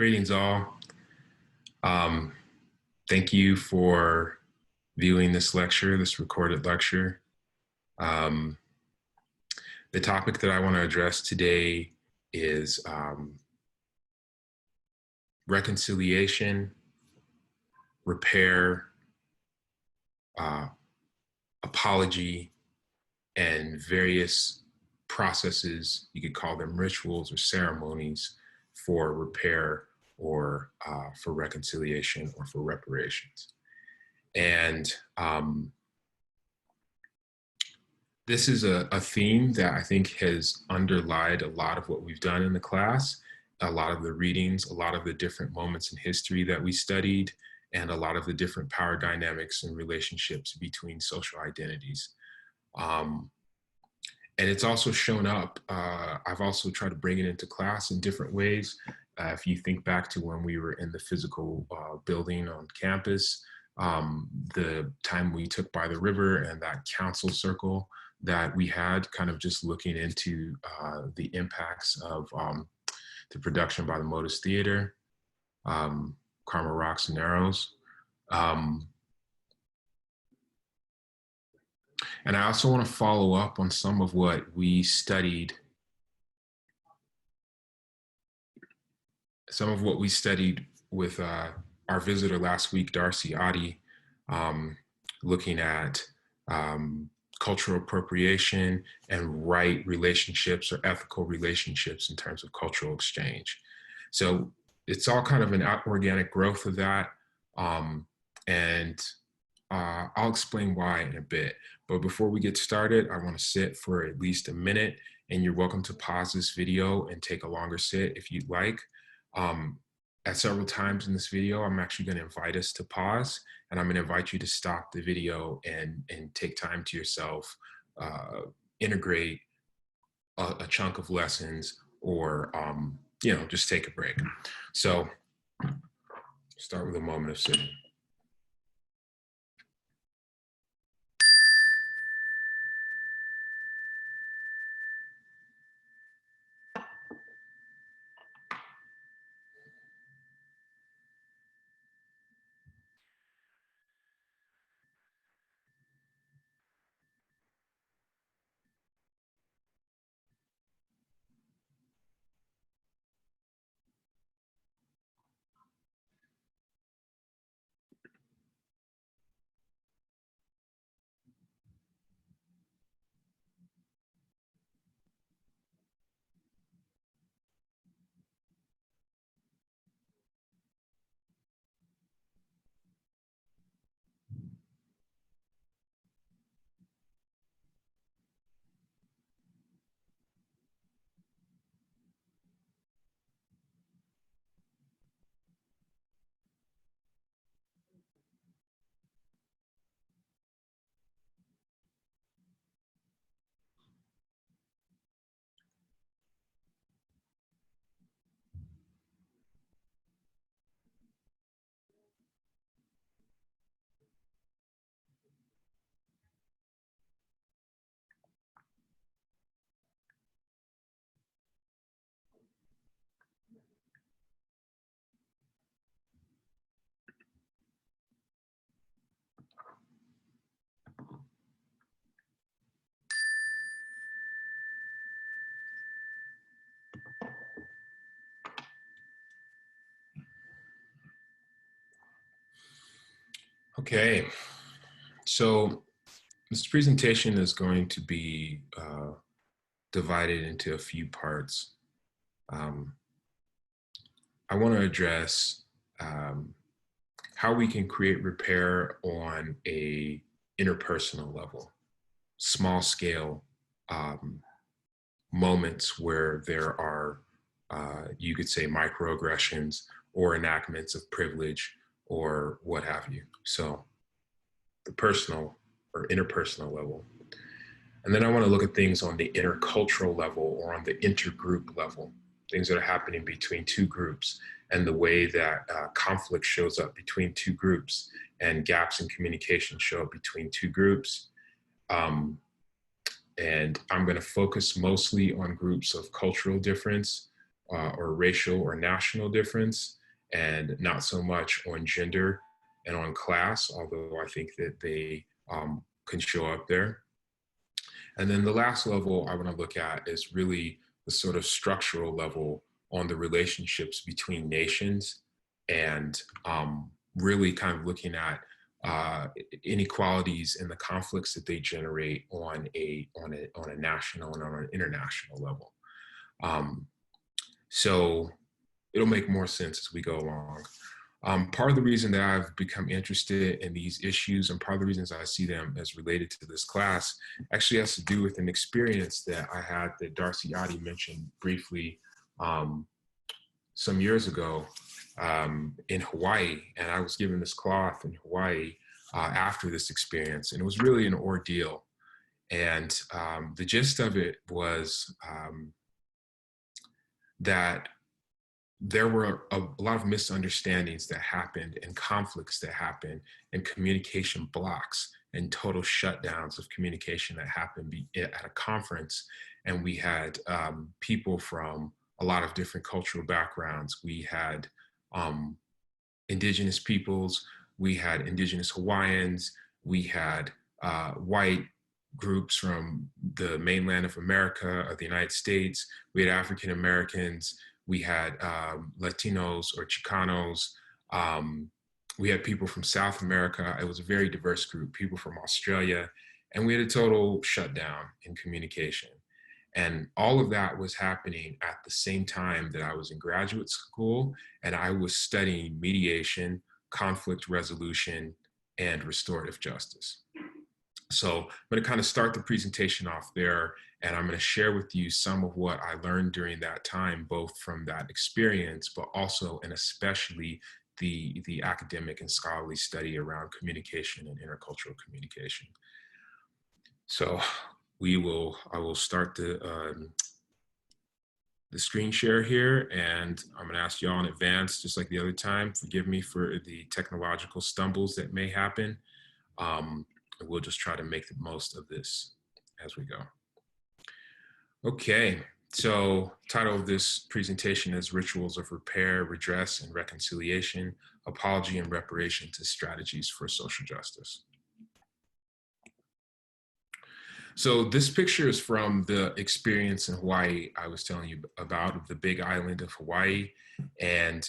Greetings all. Thank you for viewing this lecture, this recorded lecture. The topic that I want to address today is reconciliation, repair, apology, and various processes, you could call them rituals or ceremonies for repair or for reconciliation or for reparations. And this is a theme that I think has underlied a lot of what we've done in the class, a lot of the readings, a lot of the different moments in history that we studied, and a lot of the different power dynamics and relationships between social identities. And it's also shown up, I've also tried to bring it into class in different ways. If you think back to when we were in the physical building on campus, the time we took by the river and that council circle that we had, kind of just looking into the impacts of the production by the Modus Theater, Karma Rocks and Arrows. And I also want to follow up on some of what we studied, with our visitor last week, Darcy Adi, looking at cultural appropriation and right relationships or ethical relationships in terms of cultural exchange. So it's all kind of an organic growth of that. And I'll explain why in a bit. But before we get started, I want to sit for at least a minute, and you're welcome to pause this video and take a longer sit if you'd like. At several times in this video, I'm actually going to invite us to pause, and I'm going to invite you to stop the video and take time to yourself, integrate a chunk of lessons, or just take a break. So start with a moment of sitting. Okay, so this presentation is going to be divided into a few parts. I want to address how we can create repair on a interpersonal level, small scale moments where there are, you could say, microaggressions or enactments of privilege or what have you. So the personal or interpersonal level. And then I want to look at things on the intercultural level or on the intergroup level, things that are happening between two groups and the way that conflict shows up between two groups and gaps in communication show up between two groups. And I'm going to focus mostly on groups of cultural difference, or racial or national difference, and not so much on gender and on class, although I think that they can show up there. And then the last level I want to look at is really the sort of structural level on the relationships between nations, and really kind of looking at inequalities and the conflicts that they generate on a national and on an international level. So it'll make more sense as we go along. Part of the reason that I've become interested in these issues, and part of the reasons I see them as related to this class, actually has to do with an experience that I had that Darcy Adi mentioned briefly some years ago in Hawaii. And I was given this cloth in Hawaii after this experience, and it was really an ordeal. And the gist of it was that there were a lot of misunderstandings that happened and conflicts that happened and communication blocks and total shutdowns of communication that happened at a conference. And we had people from a lot of different cultural backgrounds. We had indigenous peoples, we had indigenous Hawaiians, we had white groups from the mainland of America, of the United States, we had African Americans, we had Latinos or Chicanos. We had people from South America. It was a very diverse group, people from Australia. And we had a total shutdown in communication. And all of that was happening at the same time that I was in graduate school, and I was studying mediation, conflict resolution, and restorative justice. So I'm going to kind of start the presentation off there, and I'm going to share with you some of what I learned during that time, both from that experience, but also and especially the academic and scholarly study around communication and intercultural communication. So I will start the screen share here, and I'm going to ask y'all in advance, just like the other time, forgive me for the technological stumbles that may happen. We'll just try to make the most of this as we go. Okay, so title of this presentation is Rituals of Repair, Redress, and Reconciliation, Apology and Reparations as Strategies for Social Justice. So this picture is from the experience in Hawaii I was telling you about, the Big Island of Hawaii. And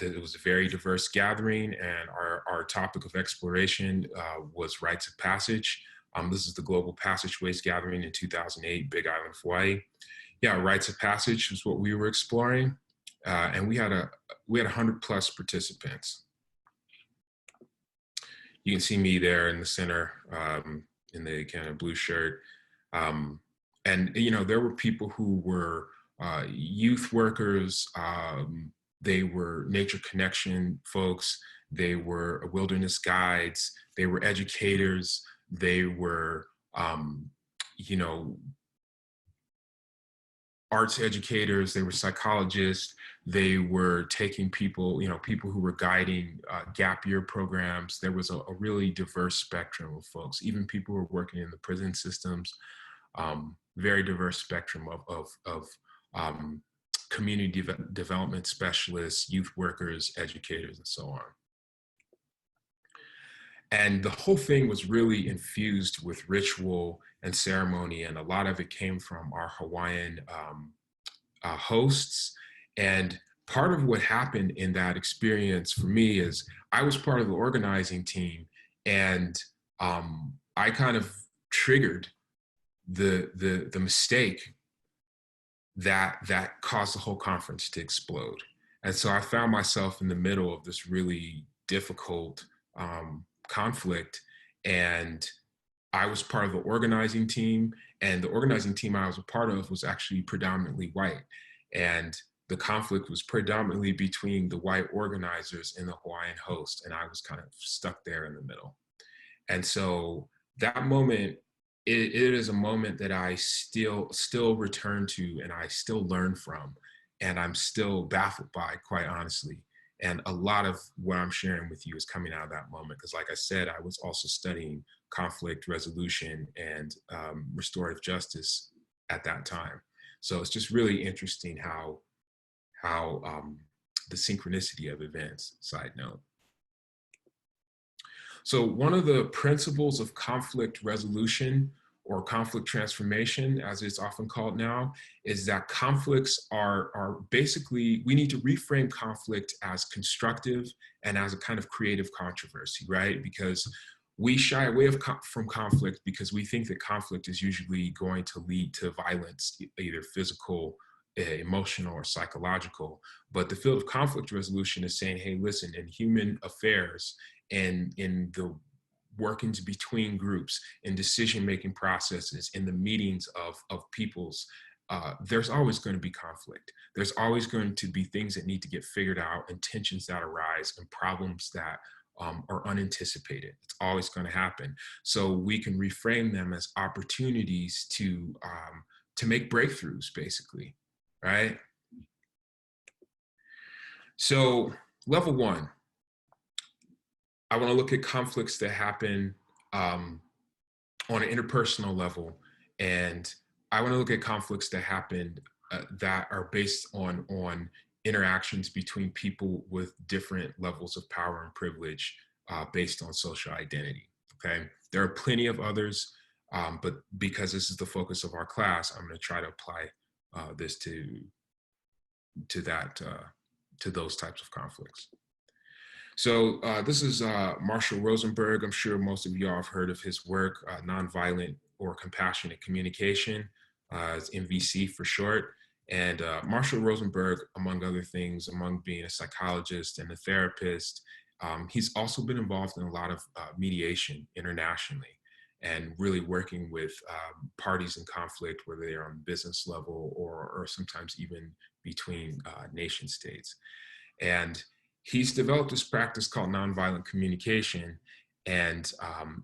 it was a very diverse gathering, and our topic of exploration was rites of passage. This is the Global Passageways Gathering in 2008, Big Island of Hawaii. Yeah, rites of passage was what we were exploring, and we had 100+ participants. You can see me there in the center in the kind of blue shirt, and there were people who were youth workers, they were nature connection folks, they were wilderness guides, they were educators, they were, arts educators, they were psychologists, they were taking people, people who were guiding gap year programs. There was a really diverse spectrum of folks, even people who were working in the prison systems, very diverse spectrum of community development specialists, youth workers, educators, and so on. And the whole thing was really infused with ritual and ceremony, and a lot of it came from our Hawaiian hosts. And part of what happened in that experience for me is I was part of the organizing team, and I kind of triggered the mistake that caused the whole conference to explode. And so I found myself in the middle of this really difficult conflict, and I was part of the organizing team, and the organizing team I was a part of was actually predominantly white. And the conflict was predominantly between the white organizers and the Hawaiian host, and I was kind of stuck there in the middle. And so that moment, it is a moment that I still return to, and I still learn from, and I'm still baffled by, quite honestly. And a lot of what I'm sharing with you is coming out of that moment, because like I said, I was also studying conflict resolution and restorative justice at that time. So it's just really interesting how how the synchronicity of events, side note. So one of the principles of conflict resolution or conflict transformation, as it's often called now, is that conflicts are basically, we need to reframe conflict as constructive and as a kind of creative controversy, right? Because we shy away from conflict because we think that conflict is usually going to lead to violence, either physical, emotional, or psychological. But the field of conflict resolution is saying, hey, listen, in human affairs and in the workings between groups, in decision-making processes, in the meetings of peoples, there's always going to be conflict. There's always going to be things that need to get figured out, and tensions that arise, and problems that are unanticipated. It's always going to happen. So we can reframe them as opportunities to make breakthroughs, basically, right? So level one, I want to look at conflicts that happen on an interpersonal level, and I want to look at conflicts that happen that are based on interactions between people with different levels of power and privilege based on social identity. Okay, there are plenty of others, but because this is the focus of our class, I'm going to try to apply this to those types of conflicts. So this is Marshall Rosenberg. I'm sure most of y'all have heard of his work, Nonviolent or Compassionate Communication, it's MVC for short. And Marshall Rosenberg, among other things, among being a psychologist and a therapist, he's also been involved in a lot of mediation internationally and really working with parties in conflict, whether they're on business level or sometimes even between nation states. And he's developed this practice called nonviolent communication, and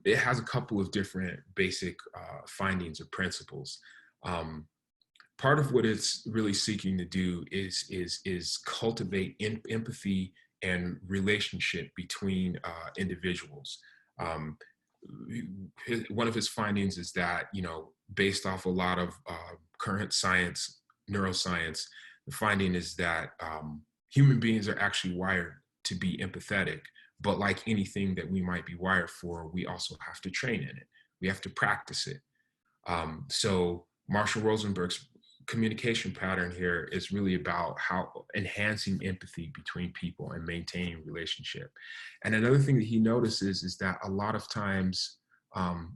it has a couple of different basic findings or principles. Part of what it's really seeking to do is cultivate empathy and relationship between individuals. One of his findings is that, based off a lot of current science, neuroscience, the finding is that human beings are actually wired to be empathetic, but like anything that we might be wired for, we also have to train in it. We have to practice it. So Marshall Rosenberg's communication pattern here is really about how enhancing empathy between people and maintaining relationship. And another thing that he notices is that a lot of times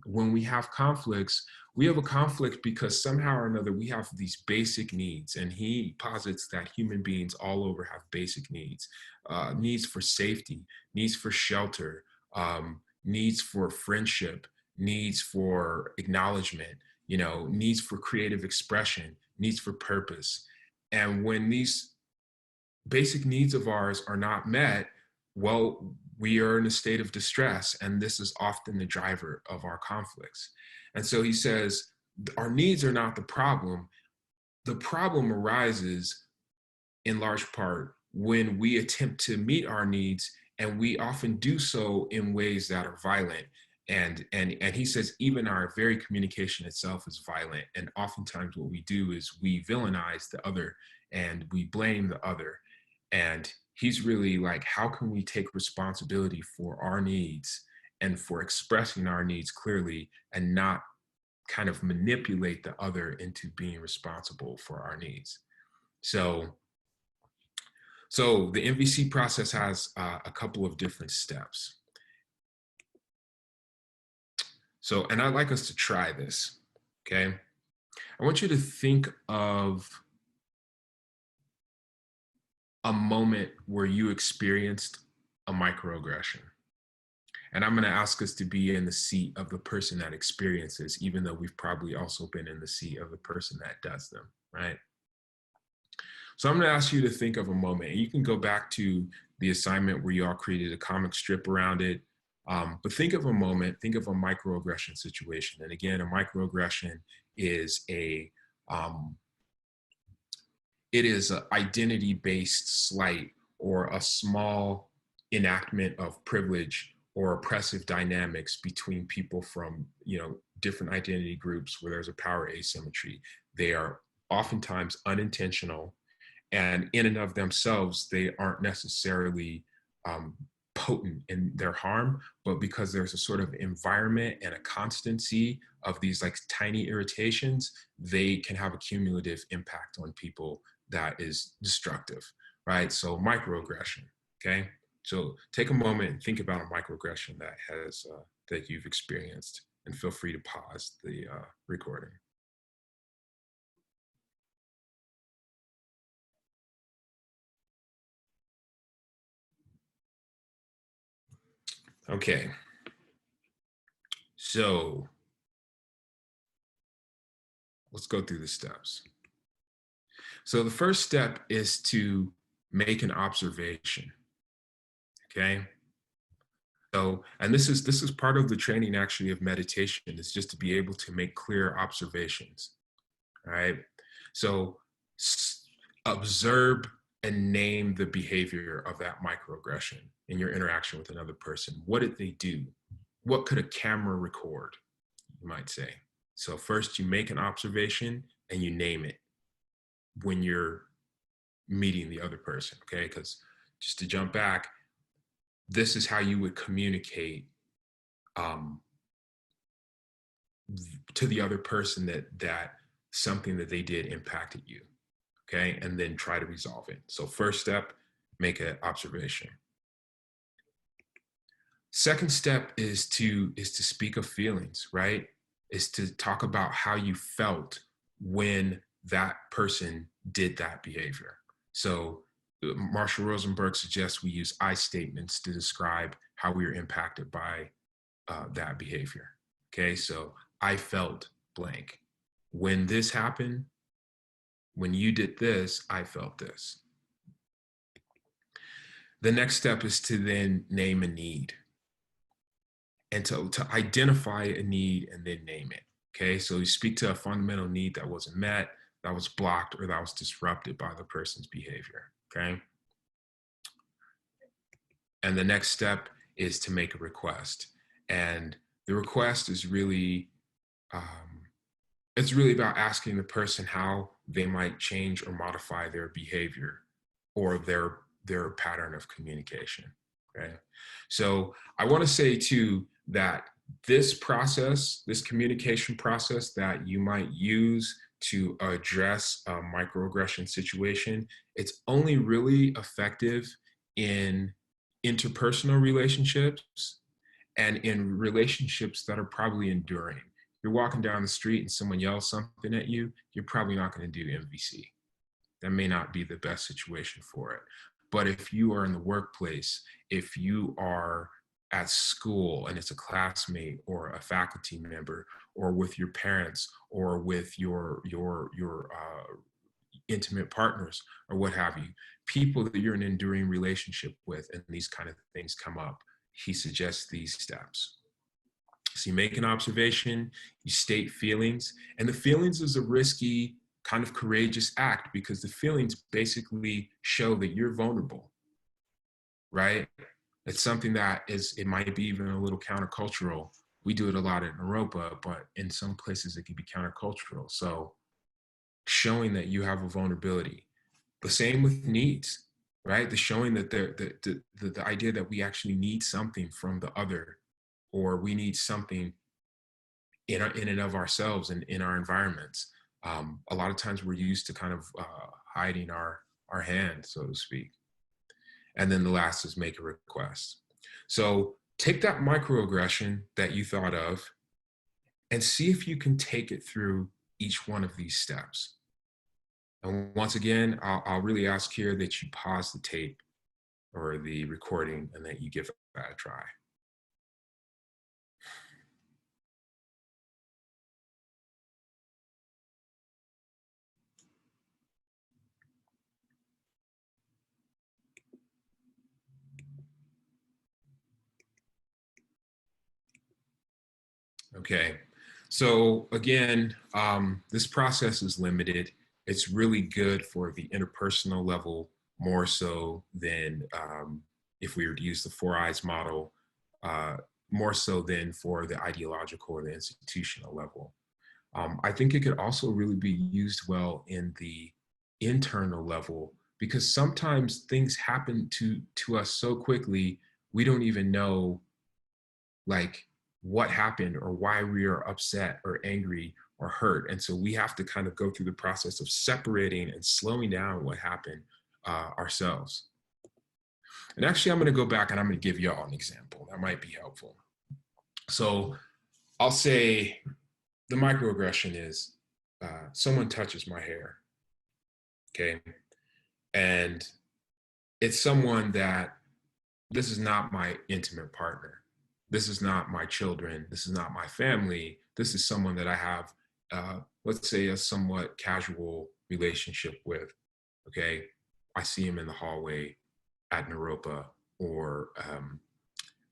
when we have conflicts, we have a conflict because somehow or another we have these basic needs. And he posits that human beings all over have basic needs, needs for safety, needs for shelter, needs for friendship, needs for acknowledgement, needs for creative expression, needs for purpose. And when these basic needs of ours are not met, well, we are in a state of distress, and this is often the driver of our conflicts. And so he says, our needs are not the problem. The problem arises in large part when we attempt to meet our needs, and we often do so in ways that are violent. And he says even our very communication itself is violent. And oftentimes what we do is we villainize the other and we blame the other. And he's really like, how can we take responsibility for our needs and for expressing our needs clearly and not kind of manipulate the other into being responsible for our needs? So the MVC process has a couple of different steps. So, and I'd like us to try this, okay? I want you to think of a moment where you experienced a microaggression. And I'm going to ask us to be in the seat of the person that experiences, even though we've probably also been in the seat of the person that does them, right? So I'm going to ask you to think of a moment, and you can go back to the assignment where you all created a comic strip around it. But think of a moment, think of a microaggression situation. And again, a microaggression is it is an identity-based slight or a small enactment of privilege or oppressive dynamics between people from, different identity groups where there's a power asymmetry. They are oftentimes unintentional, And in and of themselves, they aren't necessarily um, potent in their harm, but because there's a sort of environment and a constancy of these like tiny irritations, they can have a cumulative impact on people that is destructive, right? So microaggression, okay? So take a moment and think about a microaggression that you've experienced, and feel free to pause the recording. Okay, so let's go through the steps. So the first step is to make an observation, okay? So, and this is part of the training actually of meditation, is just to be able to make clear observations, all right? So observe and name the behavior of that microaggression in your interaction with another person. What did they do? What could a camera record, you might say? So first you make an observation and you name it when you're meeting the other person, okay? Because just to jump back, this is how you would communicate um, to the other person that something that they did impacted you, okay? And then try to resolve it. So first step, make an observation. Second step is to speak of feelings, right? Is to talk about how you felt when that person did that behavior. So Marshall Rosenberg suggests we use I statements to describe how we were impacted by that behavior. Okay, so I felt blank. When this happened, when you did this, I felt this. The next step is to then name a need, and to identify a need and then name it. Okay, so you speak to a fundamental need that wasn't met, that was blocked, or that was disrupted by the person's behavior. Okay, and the next step is to make a request, and the request is really it's really about asking the person how they might change or modify their behavior or their pattern of communication. Okay, so I want to say too that this process, this communication process that you might use to address a microaggression situation, it's only really effective in interpersonal relationships and in relationships that are probably enduring. You're walking down the street and someone yells something at you, you're probably not going to do MVC. That may not be the best situation for it. But if you are in the workplace, if you are at school and it's a classmate or a faculty member, or with your parents, or with your intimate partners, or what have you, people that you're in an enduring relationship with, and these kind of things come up, he suggests these steps. So you make an observation, you state feelings, and the feelings is a risky, kind of courageous act, because the feelings basically show that you're vulnerable, right? It's something that it might be even a little countercultural. We do it a lot in Europa, but in some places it can be countercultural. So showing that you have a vulnerability. The same with needs, right? The showing that the idea that we actually need something from the other, or we need something in and of ourselves and in our environments. A lot of times we're used to kind of hiding our hand, so to speak. And then the last is make a request. So take that microaggression that you thought of and see if you can take it through each one of these steps. And once again, I'll really ask here that you pause the tape or the recording and that you give that a try. Okay, so again, this process is limited. It's really good for the interpersonal level more so than if we were to use the four eyes model, uh, more so than for the ideological or the institutional level. I think it could also really be used well in the internal level because sometimes things happen to us so quickly, we don't even know like what happened or why we are upset or angry or hurt. And so we have to kind of go through the process of separating and slowing down what happened ourselves. And actually, I'm going to go back and I'm going to give y'all an example that might be helpful. So I'll say the microaggression is someone touches my hair, okay? And it's someone that, this is not my intimate partner. This is not my children. This is not my family. This is someone that I have, let's say, a somewhat casual relationship with, okay? I see him in the hallway at Naropa, or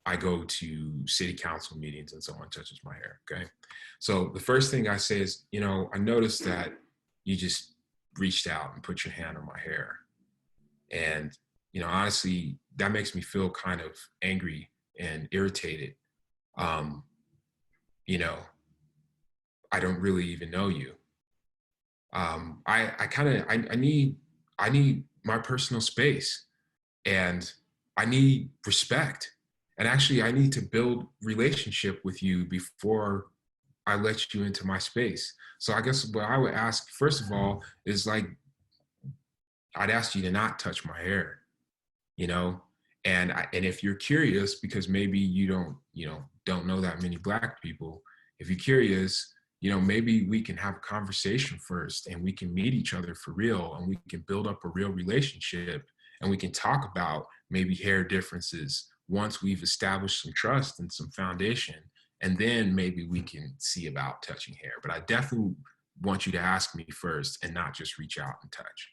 I go to city council meetings and someone touches my hair, okay? So the first thing I say is, you know, I noticed that you just reached out and put your hand on my hair. And, you know, honestly, that makes me feel kind of angry and irritated. Um, you know, I don't really even know you. I need my personal space, and I need respect. And actually, I need to build relationship with you before I let you into my space. So I guess what I would ask, first of all, is like, I'd ask you to not touch my hair, you know? And if you're curious, because maybe you don't know that many Black people, if you're curious, you know, maybe we can have a conversation first and we can meet each other for real, and we can build up a real relationship, and we can talk about maybe hair differences once we've established some trust and some foundation, and then maybe we can see about touching hair. But I definitely want you to ask me first and not just reach out and touch.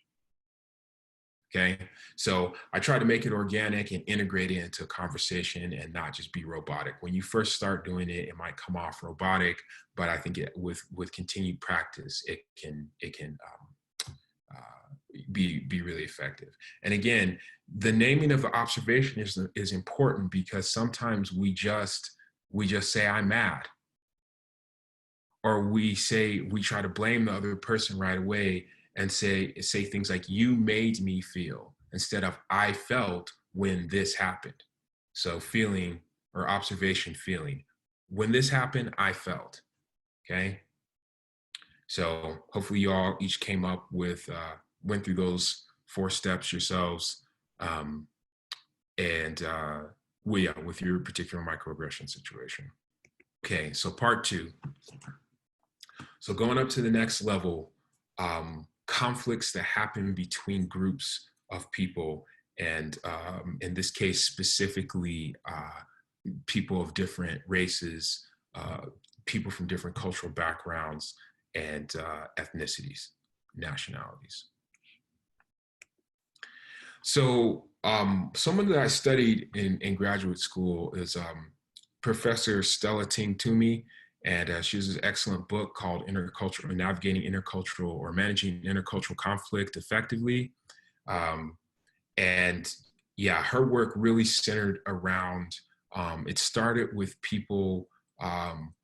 Okay, so I try to make it organic and integrate it into a conversation and not just be robotic. When you first start doing it, it might come off robotic, but I think with continued practice, it can be really effective. And again, the naming of the observation is important, because sometimes we just say I'm mad, or we try to blame the other person right away and say things like, you made me feel, instead of I felt when this happened. So feeling, or observation, feeling. When this happened, I felt. Okay. So hopefully you all each came up with, went through those 4 steps yourselves. And well, yeah, with your particular microaggression situation. Okay, so part 2. So going up to the next level, conflicts that happen between groups of people, and in this case specifically, people of different races, people from different cultural backgrounds and ethnicities, nationalities. So someone that I studied in graduate school is Professor Stella Ting Toomey, and she has an excellent book called Intercultural, Navigating Intercultural, or Managing Intercultural Conflict Effectively. And yeah, her work really centered around, it started with people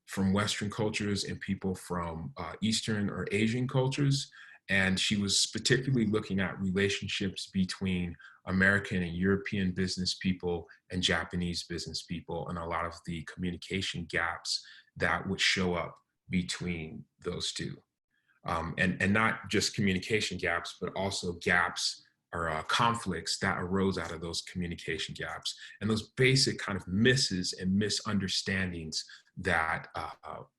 from Western cultures and people from Eastern or Asian cultures. And she was particularly looking at relationships between American and European business people and Japanese business people, and a lot of the communication gaps that would show up between those two. And not just communication gaps, but also gaps or conflicts that arose out of those communication gaps, and those basic kind of misses and misunderstandings that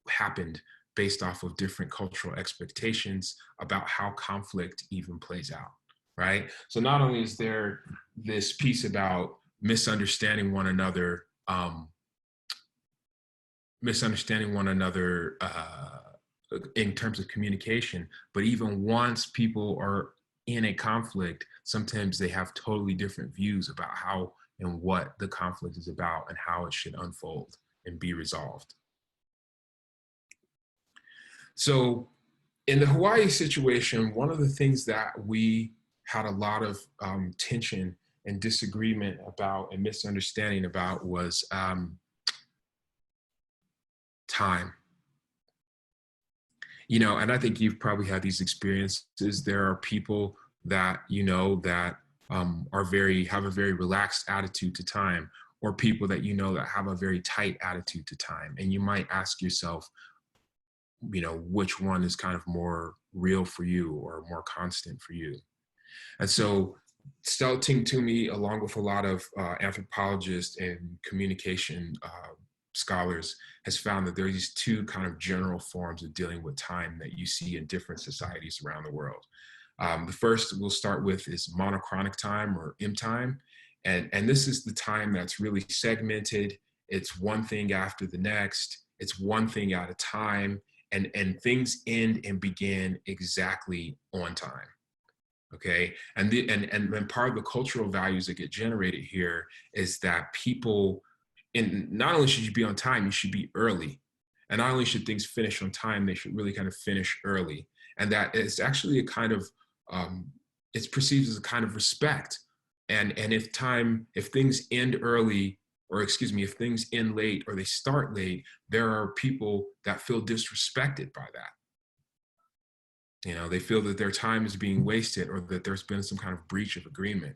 happened based off of different cultural expectations about how conflict even plays out, right? So not only is there this piece about misunderstanding one another, in terms of communication, but even once people are in a conflict, sometimes they have totally different views about how and what the conflict is about and how it should unfold and be resolved. So in the Hawaii situation, one of the things that we had a lot of tension and disagreement about and misunderstanding about was time. You know, and I think you've probably had these experiences. There are people that you know that have a very relaxed attitude to time, or people that you know that have a very tight attitude to time. And you might ask yourself, you know, which one is kind of more real for you or more constant for you. And so Stelting to me, along with a lot of anthropologists and communication scholars, has found that there are these two kind of general forms of dealing with time that you see in different societies around the world. The first we'll start with is monochronic time, or M time. And this is the time that's really segmented. It's one thing after the next. It's one thing at a time. And things end and begin exactly on time. Okay. And part of the cultural values that get generated here is that people, and not only should you be on time, you should be early. And not only should things finish on time, they should really kind of finish early. And that is actually a kind of, um, it's perceived as a kind of respect. And if things end early, or excuse me, if things end late or they start late, there are people that feel disrespected by that. You know, they feel that their time is being wasted, or that there's been some kind of breach of agreement.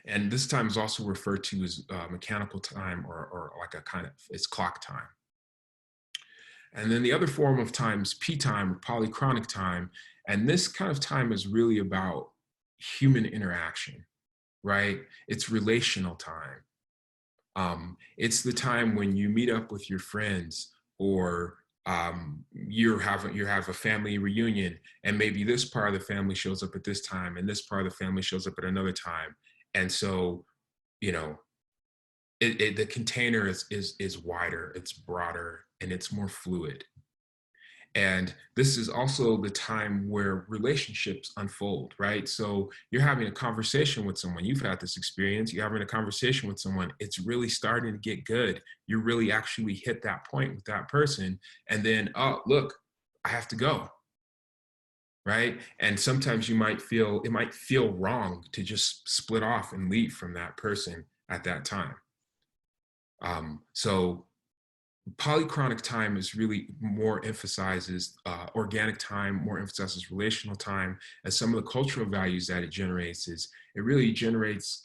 And this time is also referred to as mechanical time, or like a kind of, it's clock time. And then the other form of time is P time, or polychronic time. And this kind of time is really about human interaction, right? It's relational time. It's the time when you meet up with your friends, or you have a family reunion, and maybe this part of the family shows up at this time, and this part of the family shows up at another time. And so, you know, the container is wider, it's broader, and it's more fluid. And this is also the time where relationships unfold, right? So you're having a conversation with someone, you've had this experience, you're having a conversation with someone, it's really starting to get good. You really actually hit that point with that person. And then, oh, look, I have to go, right? And sometimes it might feel wrong to just split off and leave from that person at that time. So polychronic time is really more emphasizes organic time, more emphasizes relational time. And some of the cultural values that it generates is, it really generates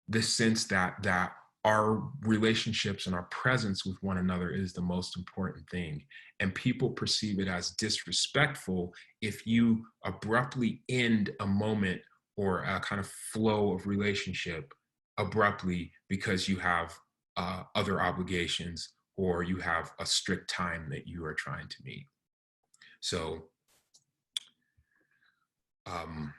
this sense that our relationships and our presence with one another is the most important thing. And people perceive it as disrespectful if you abruptly end a moment or a kind of flow of relationship abruptly because you have other obligations, or you have a strict time that you are trying to meet. So, um,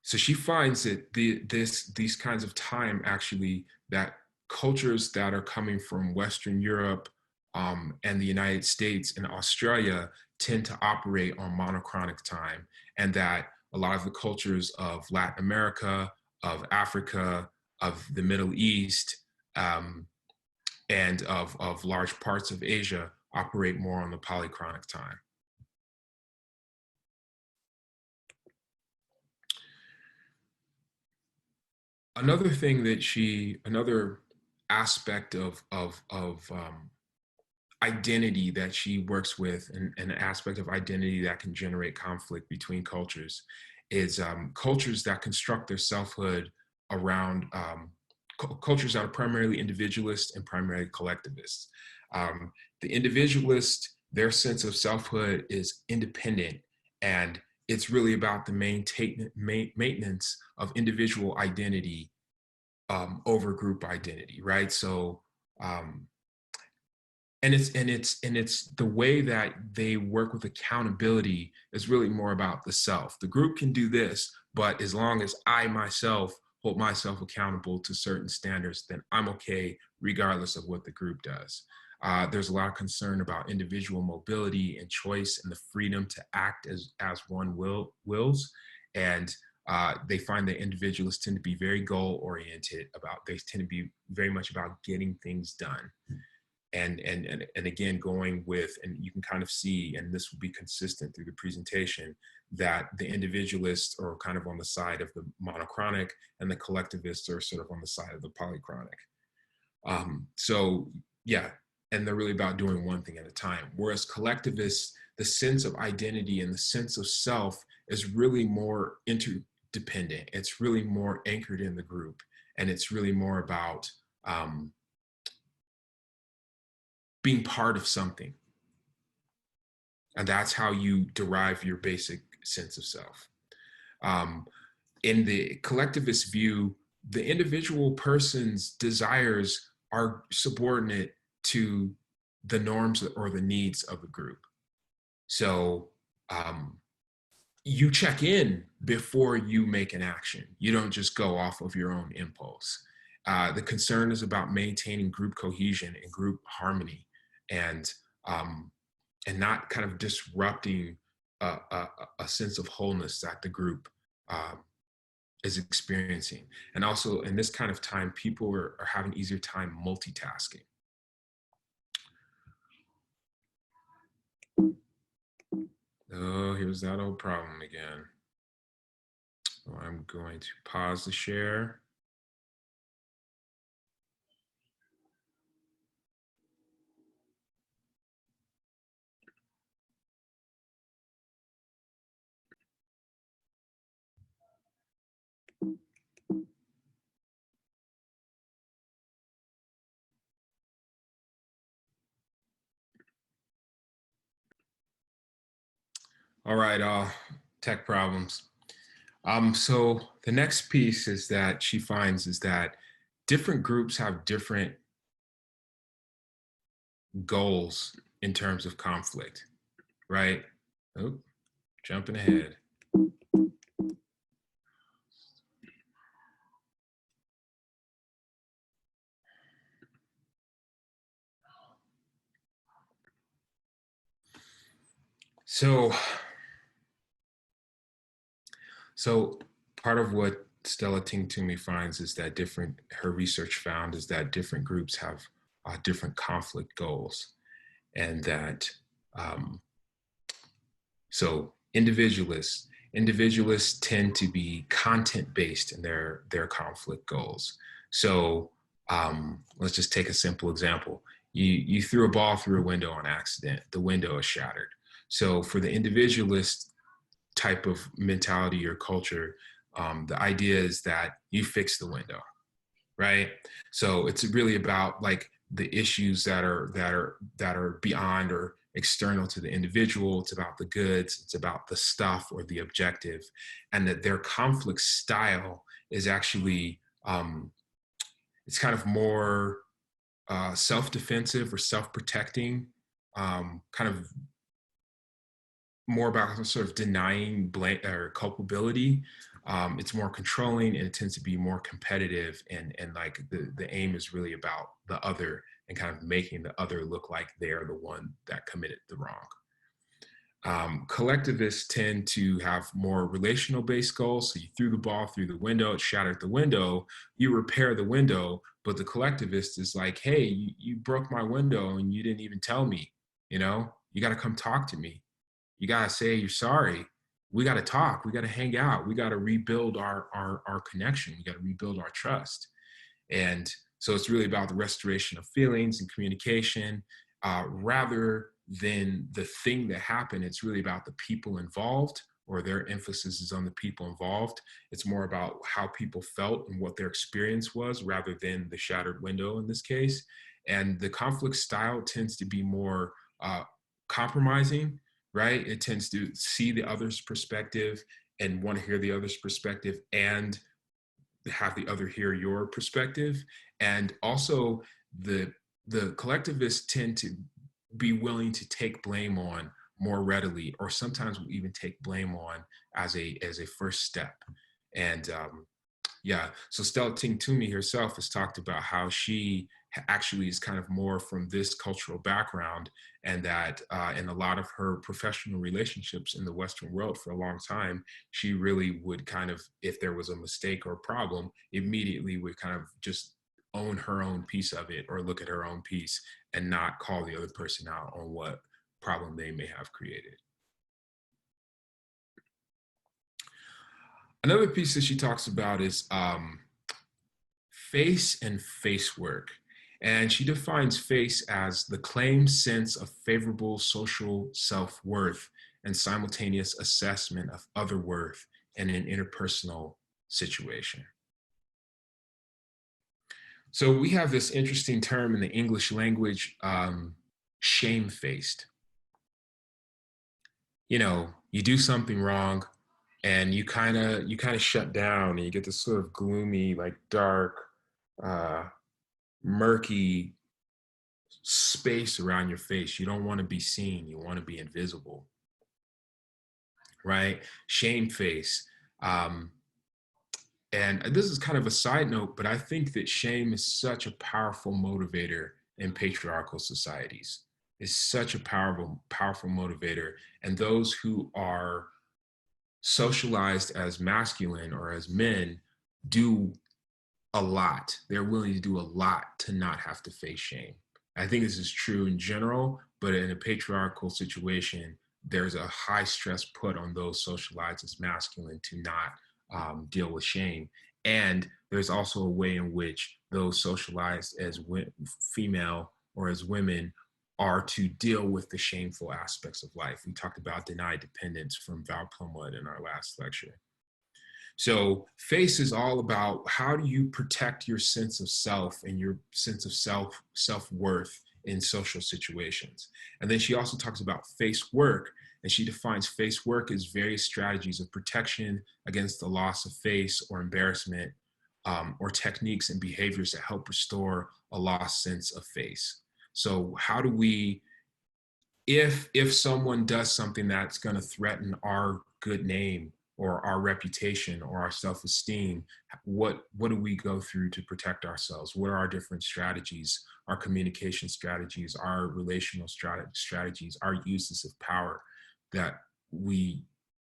so she finds that these kinds of time, actually, that cultures that are coming from Western Europe and the United States and Australia tend to operate on monochronic time, and that a lot of the cultures of Latin America, of Africa, of the Middle East, um, and of large parts of Asia operate more on the polychronic time. Another aspect of identity that she works with, and an aspect of identity that can generate conflict between cultures, is cultures that construct their selfhood around cultures that are primarily individualist and primarily collectivist. The individualist, their sense of selfhood is independent, and it's really about the maintenance of individual identity over group identity, right? So, um, and it's the way that they work with accountability is really more about the self. The group can do this, but as long as I myself hold myself accountable to certain standards, then I'm okay, regardless of what the group does. There's a lot of concern about individual mobility and choice, and the freedom to act as one wills. And they find that individualists tend to be very goal oriented. They tend to be very much about getting things done. And again, going with, and you can kind of see, and this will be consistent through the presentation, that the individualists are kind of on the side of the monochronic, and the collectivists are sort of on the side of the polychronic. So yeah, and they're really about doing one thing at a time. Whereas collectivists, the sense of identity and the sense of self is really more interdependent. It's really more anchored in the group. And it's really more about being part of something. And that's how you derive your basic sense of self. In the collectivist view, the individual person's desires are subordinate to the norms or the needs of the group. So you check in before you make an action. You don't just go off of your own impulse. The concern is about maintaining group cohesion and group harmony, and not kind of disrupting a sense of wholeness that the group is experiencing. And also in this kind of time, people are having easier time multitasking. Oh, here's that old problem again. So I'm going to pause the share. All right, tech problems. So the next piece is that she finds is that different groups have different goals in terms of conflict, right? Oh, jumping ahead. So part of what Stella Tingtoomey finds is that her research found is that different groups have different conflict goals, and that so individualists tend to be content-based in their conflict goals. So let's just take a simple example. You threw a ball through a window on accident. The window is shattered. So for the individualist type of mentality or culture, the idea is that you fix the window, right? So it's really about like the issues that are beyond or external to the individual. It's about the goods, it's about the stuff or the objective, and that their conflict style is actually it's kind of more self-defensive or self-protecting, kind of more about sort of denying blame or culpability. It's more controlling, and it tends to be more competitive, and like the aim is really about the other and kind of making the other look like they're the one that committed the wrong. Collectivists tend to have more relational based goals. So you threw the ball through the window, it shattered the window, you repair the window, but the collectivist is like, hey, you broke my window and you didn't even tell me, you got to come talk to me. You got to say you're sorry. We got to talk. We got to hang out. We got to rebuild our connection. We got to rebuild our trust. And so it's really about the restoration of feelings and communication, rather than the thing that happened. It's really about the people involved, or their emphasis is on the people involved. It's more about how people felt and what their experience was, rather than the shattered window in this case. And the conflict style tends to be more compromising, right? It tends to see the other's perspective and want to hear the other's perspective and have the other hear your perspective. And also the collectivists tend to be willing to take blame on more readily, or sometimes will even take blame on as a first step. And yeah, so Stella Tingtoomey herself has talked about how she actually is kind of more from this cultural background, and that in a lot of her professional relationships in the Western world for a long time, she really would kind of, if there was a mistake or a problem, immediately would kind of just own her own piece of it, or look at her own piece and not call the other person out on what problem they may have created. Another piece that she talks about is face and face work. And she defines face as the claimed sense of favorable social self-worth and simultaneous assessment of other worth in an interpersonal situation. So we have this interesting term in the English language, shamefaced. You know, you do something wrong and you kind of shut down and you get this sort of gloomy, like dark, uh, murky space around your face. You don't want to be seen. You want to be invisible, right? Shame face. Um, and this is kind of a side note, but I think that shame is such a powerful motivator in patriarchal societies. It's such a powerful motivator. And those who are socialized as masculine or as men do a lot. They're willing to do a lot to not have to face shame. I think this is true in general, but in a patriarchal situation, there's a high stress put on those socialized as masculine to not deal with shame. And there's also a way in which those socialized as female or as women are to deal with the shameful aspects of life. We talked about denied dependence from Val Plumwood in our last lecture. So face is all about how do you protect your sense of self and your sense of self-worth in social situations. And then she also talks about face work, and she defines face work as various strategies of protection against the loss of face or embarrassment, or techniques and behaviors that help restore a lost sense of face. So how do we, if someone does something that's going to threaten our good name or our reputation or our self-esteem, what do we go through to protect ourselves? What are our different strategies, our communication strategies, our relational strategies, our uses of power that we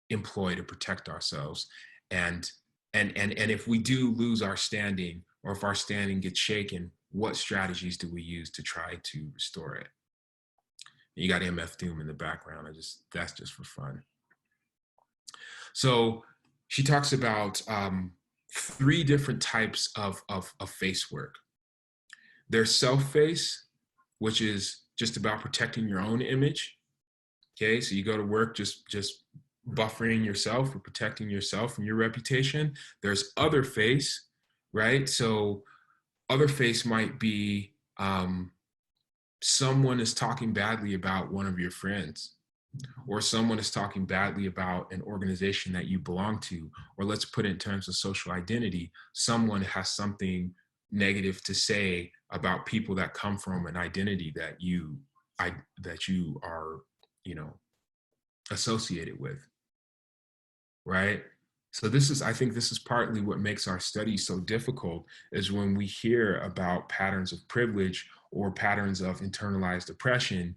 employ to protect ourselves? And if we do lose our standing, or if our standing gets shaken, what strategies do we use to try to restore it? You got MF Doom in the background. That's just for fun. So she talks about 3 different types of face work. There's self-face, which is just about protecting your own image. Okay, so you go to work just buffering yourself or protecting yourself and your reputation. There's other face, right? So other face might be someone is talking badly about one of your friends, or someone is talking badly about an organization that you belong to, or let's put it in terms of social identity, someone has something negative to say about people that come from an identity that you are, associated with, right? So I think this is partly what makes our study so difficult, is when we hear about patterns of privilege or patterns of internalized oppression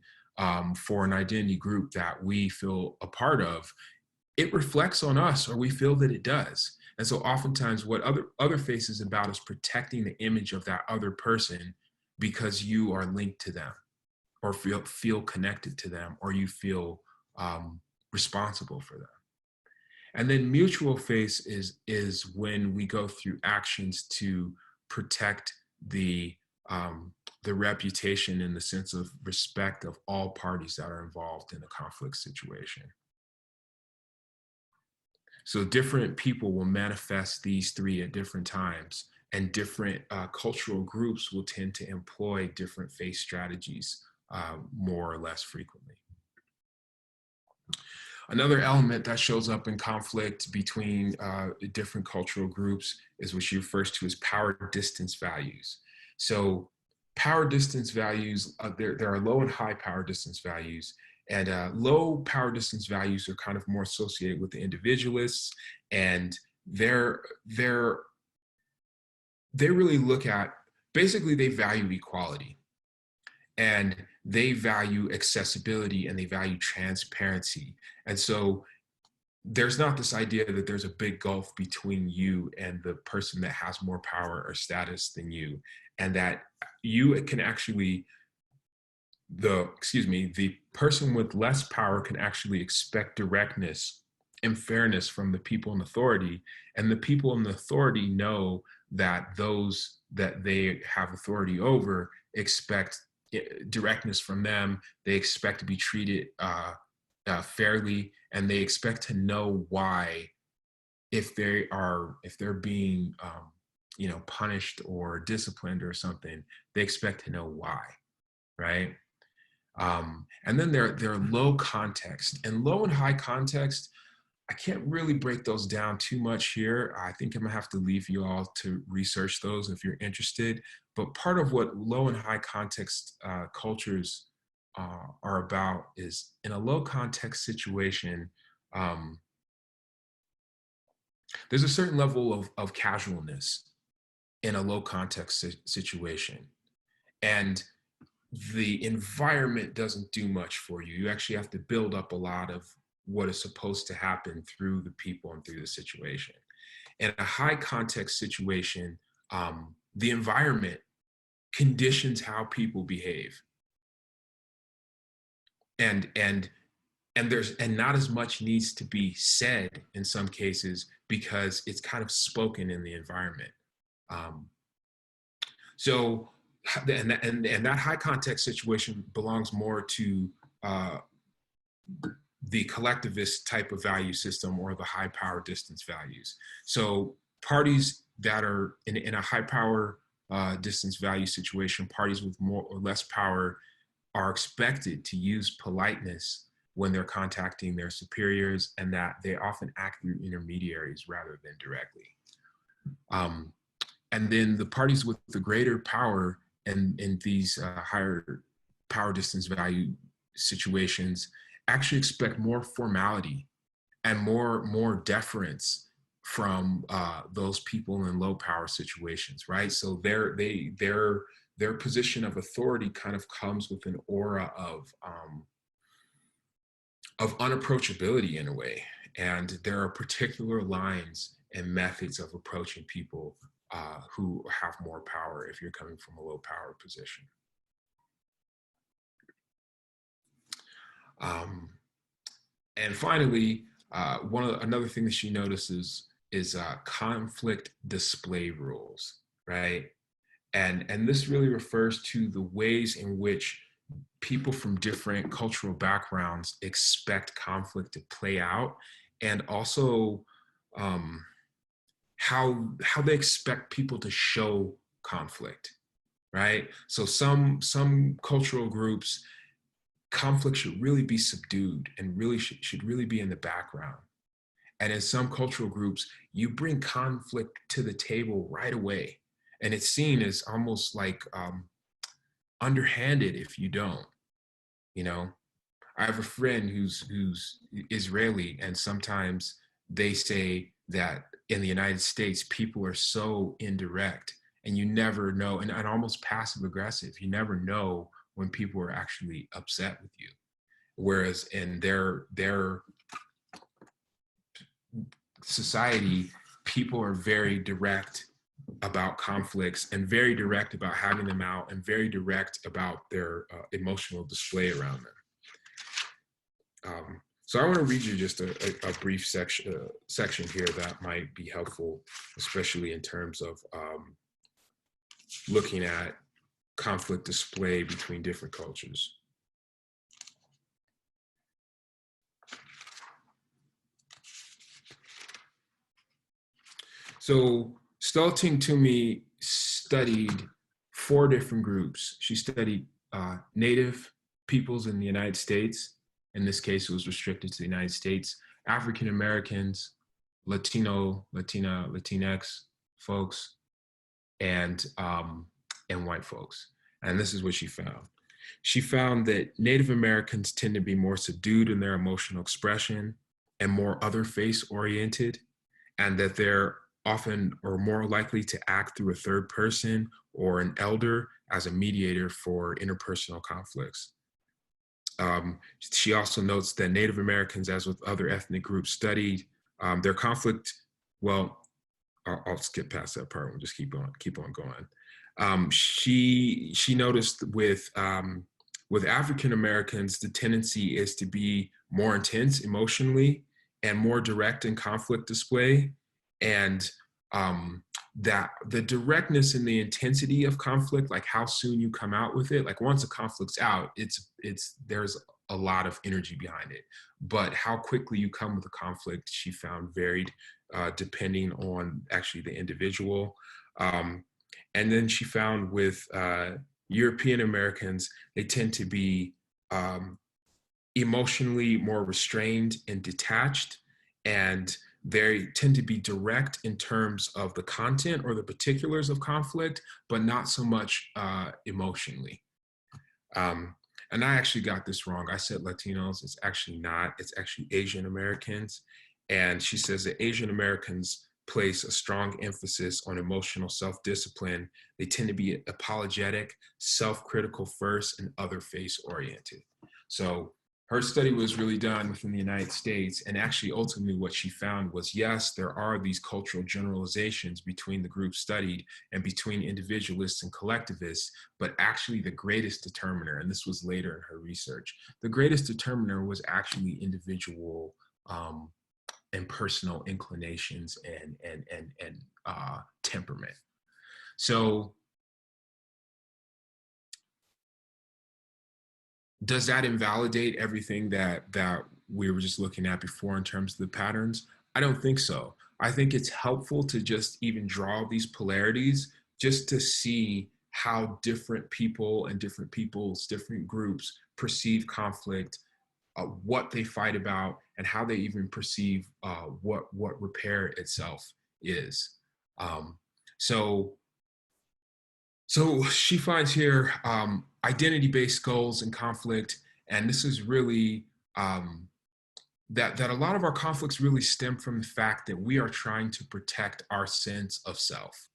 for an identity group that we feel a part of, it reflects on us, or we feel that it does. And so oftentimes what other face is about is protecting the image of that other person because you are linked to them, or feel connected to them, or you feel responsible for them. And then mutual face is when we go through actions to protect the reputation and the sense of respect of all parties that are involved in a conflict situation. So different people will manifest these 3 at different times, and different cultural groups will tend to employ different face strategies more or less frequently. Another element that shows up in conflict between different cultural groups is what she refers to as power distance values. So power distance values, there are low and high power distance values, and low power distance values are kind of more associated with the individualists, and they really look at, basically they value equality, and they value accessibility, and they value transparency. And so there's not this idea that there's a big gulf between you and the person that has more power or status than you, and that you can actually, the person with less power can actually expect directness and fairness from the people in authority, and the people in authority know that those that they have authority over expect directness from them. They expect to be treated fairly, and they expect to know why, if they're being punished or disciplined or something, they expect to know why, right? And then there are low context and low and high context. I can't really break those down too much here. I think I'm gonna have to leave you all to research those if you're interested. But part of what low and high context cultures are about is, in a low context situation, um, there's a certain level of casualness in a low context situation. And the environment doesn't do much for you. You actually have to build up a lot of what is supposed to happen through the people and through the situation. In a high context situation, the environment conditions how people behave. And not as much needs to be said in some cases, because it's kind of spoken in the environment. So that high context situation belongs more to the collectivist type of value system, or the high power distance values. So parties that are in a high power distance value situation, parties with more or less power, are expected to use politeness when they're contacting their superiors, and that they often act through intermediaries rather than directly. And then the parties with the greater power and in these higher power distance value situations actually expect more formality and more deference from those people in low power situations, right? So their position of authority kind of comes with an aura of unapproachability in a way. And there are particular lines and methods of approaching people who have more power if you're coming from a low power position. And finally, another thing that she notices is conflict display rules, right? And this really refers to the ways in which people from different cultural backgrounds expect conflict to play out, and also how they expect people to show conflict, right? So some cultural groups, conflict should really be subdued and really should really be in the background. And in some cultural groups, you bring conflict to the table right away, and it's seen as almost like underhanded if you don't. You know, I have a friend who's Israeli, and sometimes they say that in the United States, people are so indirect, and you never know, and almost passive aggressive. You never know when people are actually upset with you. Whereas in their society, people are very direct about conflicts, and very direct about having them out, and very direct about their emotional display around them. So I want to read you just a brief section here that might be helpful, especially in terms of looking at conflict display between different cultures. So Stulting Toomey studied 4 different groups. She studied Native peoples in the United States. In this case, it was restricted to the United States. African Americans, Latinx folks, and white folks. And this is what she found. She found that Native Americans tend to be more subdued in their emotional expression and more other face oriented, and that they're often or more likely to act through a third person or an elder as a mediator for interpersonal conflicts. She also notes that Native Americans, as with other ethnic groups studied, their conflict, well, I'll skip past that part. We'll just keep on going. She noticed with African Americans, the tendency is to be more intense emotionally and more direct in conflict display. And that the directness and the intensity of conflict, like how soon you come out with it, like once a conflict's out, there's a lot of energy behind it. But how quickly you come with a conflict, she found varied depending on actually the individual. And then she found with European Americans, they tend to be emotionally more restrained and detached, and they tend to be direct in terms of the content or the particulars of conflict, but not so much emotionally. And I actually got this wrong. I said Latinos. It's actually not. It's actually Asian Americans. And she says that Asian Americans place a strong emphasis on emotional self-discipline. They tend to be apologetic, self-critical first, and other-face oriented. So her study was really done within the United States, and actually ultimately what she found was, yes, there are these cultural generalizations between the groups studied and between individualists and collectivists, but actually the greatest determiner, and this was later in her research, the greatest determiner was actually individual and personal inclinations and temperament. So does that invalidate everything that we were just looking at before in terms of the patterns? I don't think so. I think it's helpful to just even draw these polarities just to see how different people and different people's different groups perceive conflict, what they fight about, and how they even perceive what repair itself is. So she finds here identity-based goals and conflict, and this is really that a lot of our conflicts really stem from the fact that we are trying to protect our sense of self.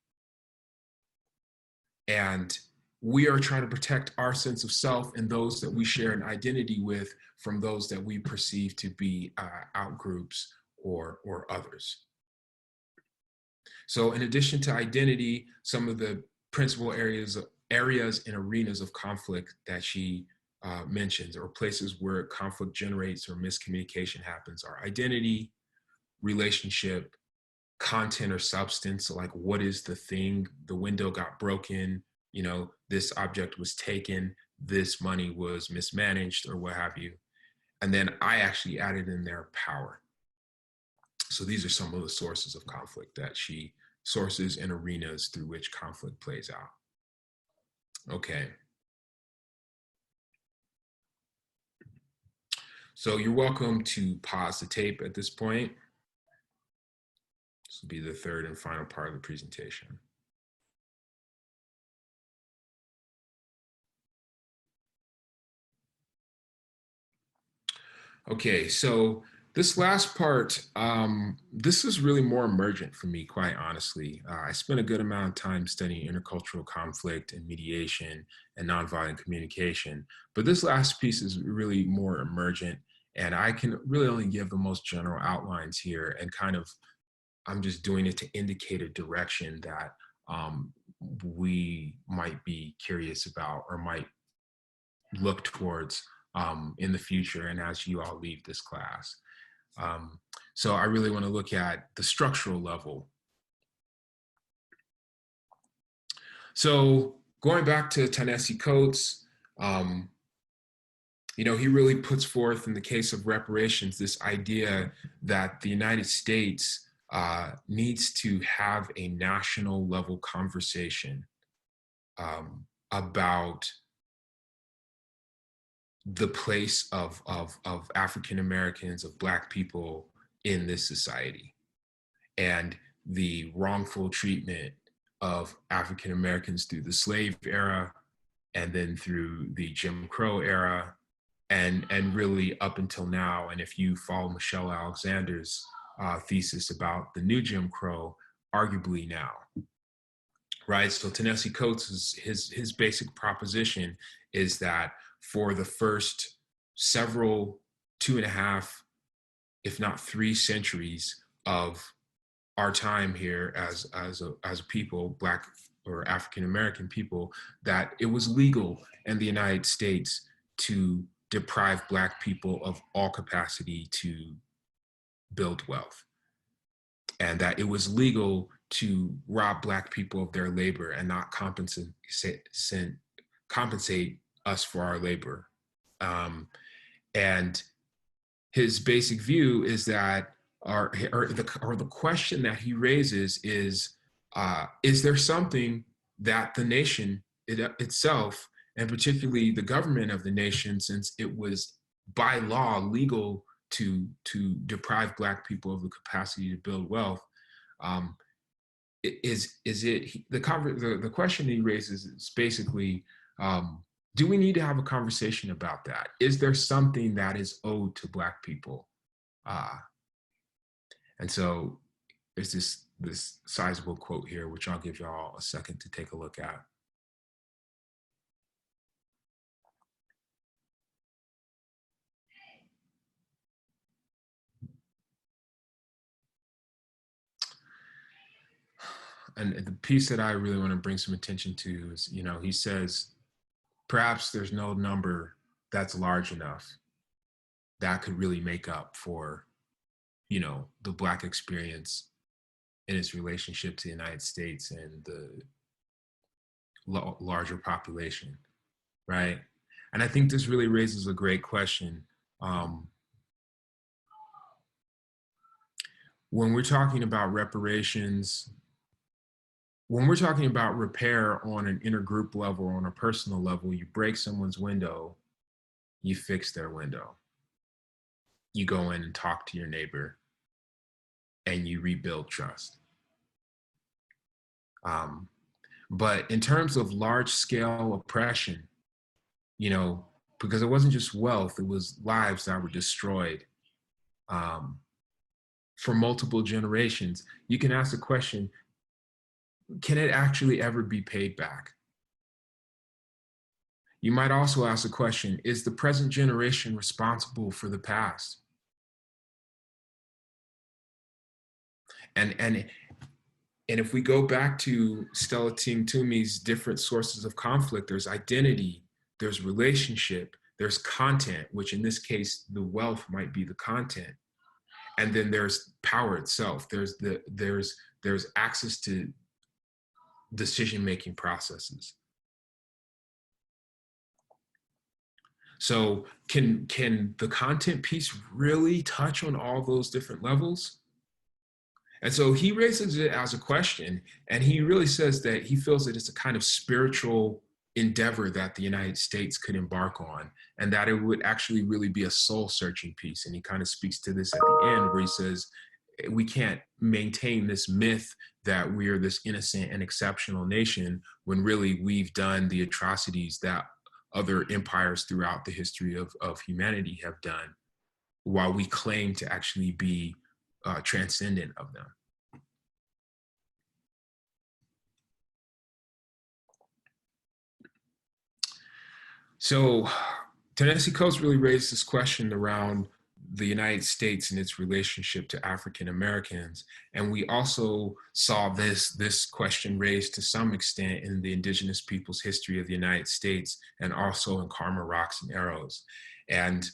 And we are trying to protect our sense of self and those that we share an identity with from those that we perceive to be outgroups or others. So in addition to identity, some of the principal areas and arenas of conflict that she mentions, or places where conflict generates or miscommunication happens, are identity, relationship, content or substance. So like, what is the thing? The window got broken, you know, this object was taken, this money was mismanaged, or what have you. And then I actually added in there power. So these are some of the sources of conflict that she sources and arenas through which conflict plays out. Okay. So you're welcome to pause the tape at this point. This will be the third and final part of the presentation. Okay, so this last part, this is really more emergent for me, quite honestly. I spent a good amount of time studying intercultural conflict and mediation and nonviolent communication, but this last piece is really more emergent, and I can really only give the most general outlines here, and kind of, I'm just doing it to indicate a direction that we might be curious about or might look towards in the future and as you all leave this class. So I really want to look at the structural level. So going back to Ta-Nehisi Coates, you know, he really puts forth in the case of reparations this idea that the United States needs to have a national level conversation about the place of African Americans, of Black people in this society, and the wrongful treatment of African Americans through the slave era, and then through the Jim Crow era, and really up until now. And if you follow Michelle Alexander's thesis about the new Jim Crow, arguably now, right? So Ta-Nehisi Coates, his basic proposition is that for the first several 2.5, if not 3 centuries of our time here as a people, Black or African American people, that it was legal in the United States to deprive Black people of all capacity to build wealth. and that it was legal to rob Black people of their labor and not compensate us for our labor. And his basic view is that, or the question that he raises is there something that the nation itself, and particularly the government of the nation, since it was by law legal to deprive Black people of the capacity to build wealth, is it the question he raises is basically, do we need to have a conversation about that? Is there something that is owed to Black people? And so there's this sizable quote here, which I'll give y'all a second to take a look at. And the piece that I really want to bring some attention to is, he says, perhaps there's no number that's large enough that could really make up for, the Black experience in its relationship to the United States and the larger population, right? And I think this really raises a great question. When we're talking about reparations, when we're talking about repair on an intergroup level, on a personal level, you break someone's window, you fix their window. You go in and talk to your neighbor and you rebuild trust. But in terms of large scale oppression, because it wasn't just wealth, it was lives that were destroyed for multiple generations, you can ask the question, can it actually ever be paid back? You might also ask the question, is the present generation responsible for the past? And if we go back to Stella Toomey's different sources of conflict, there's identity, there's relationship, there's content, which in this case, the wealth might be the content. And then there's power itself. There's access to decision-making processes. So can the content piece really touch on all those different levels? And so he raises it as a question, and he really says that he feels that it's a kind of spiritual endeavor that the United States could embark on, and that it would actually really be a soul-searching piece. And he kind of speaks to this at the end where he says, we can't maintain this myth that we are this innocent and exceptional nation when really we've done the atrocities that other empires throughout the history of humanity have done, while we claim to actually be transcendent of them. So Ta-Nehisi Coates really raised this question around the United States and its relationship to African Americans. And we also saw this question raised to some extent in the Indigenous people's history of the United States, and also in Karma, Rocks, and Arrows. And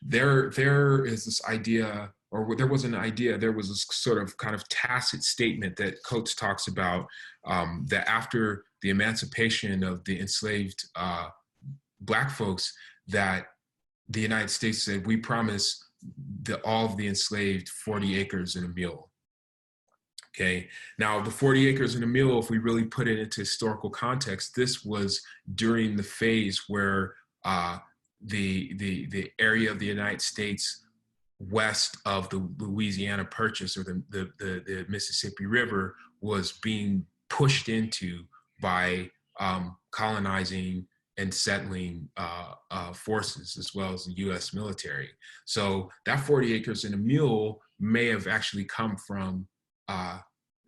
there is this idea, or there was this sort of kind of tacit statement that Coates talks about, that after the emancipation of the enslaved Black folks, that the United States said, we promise all of the enslaved 40 acres and a mule. Okay, now the 40 acres and a mule, if we really put it into historical context, this was during the phase where the area of the United States west of the Louisiana Purchase, or the Mississippi River, was being pushed into by colonizing and settling forces, as well as the US military. So that 40 acres and a mule may have actually come from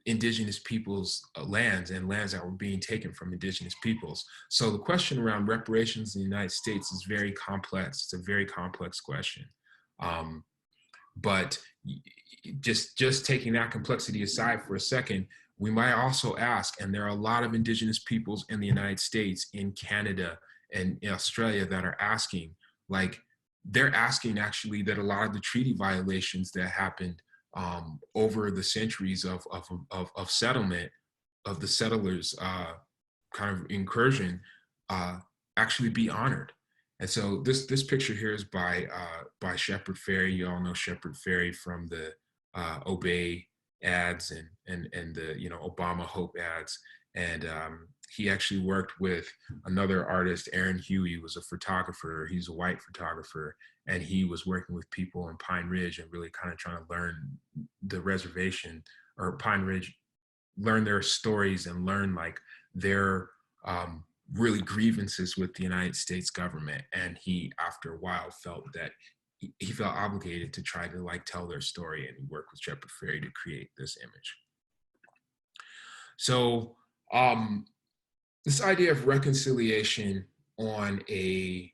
indigenous peoples' lands, and lands that were being taken from indigenous peoples. So the question around reparations in the United States is very complex. It's a very complex question. But just taking that complexity aside for a second, we might also ask, and there are a lot of indigenous peoples in the United States, in Canada, and in Australia that are asking, they're asking actually that a lot of the treaty violations that happened over the centuries of settlement, of the settlers' kind of incursion, actually be honored. And so this picture here is by Shepard Fairey. You all know Shepard Fairey from the Obey ads and the Obama Hope ads. And he actually worked with another artist, Aaron Huey, was a photographer. He's a white photographer, and he was working with people in Pine Ridge and really kind of trying to learn the reservation, or Pine Ridge, learn their stories and learn like their really grievances with the United States government. And he, after a while, felt that he felt obligated to try to like tell their story, and he worked with Shepard Fairey to create this image. So this idea of reconciliation on an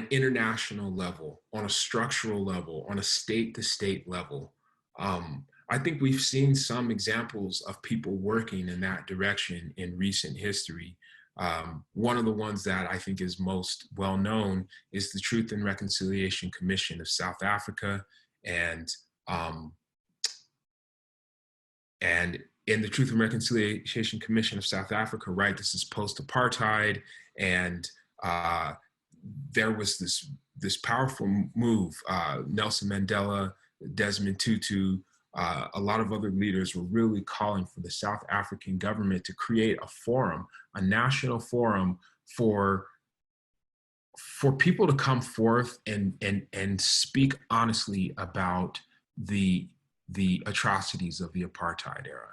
international level, on a structural level, on a state-to-state level, I think we've seen some examples of people working in that direction in recent history. One of the ones that I think is most well known is the Truth and Reconciliation Commission of South Africa. And in the Truth and Reconciliation Commission of South Africa, right, this is post-apartheid, and there was this powerful move. Nelson Mandela, Desmond Tutu, a lot of other leaders were really calling for the South African government to create a forum, a national forum for people to come forth and speak honestly about the atrocities of the apartheid era.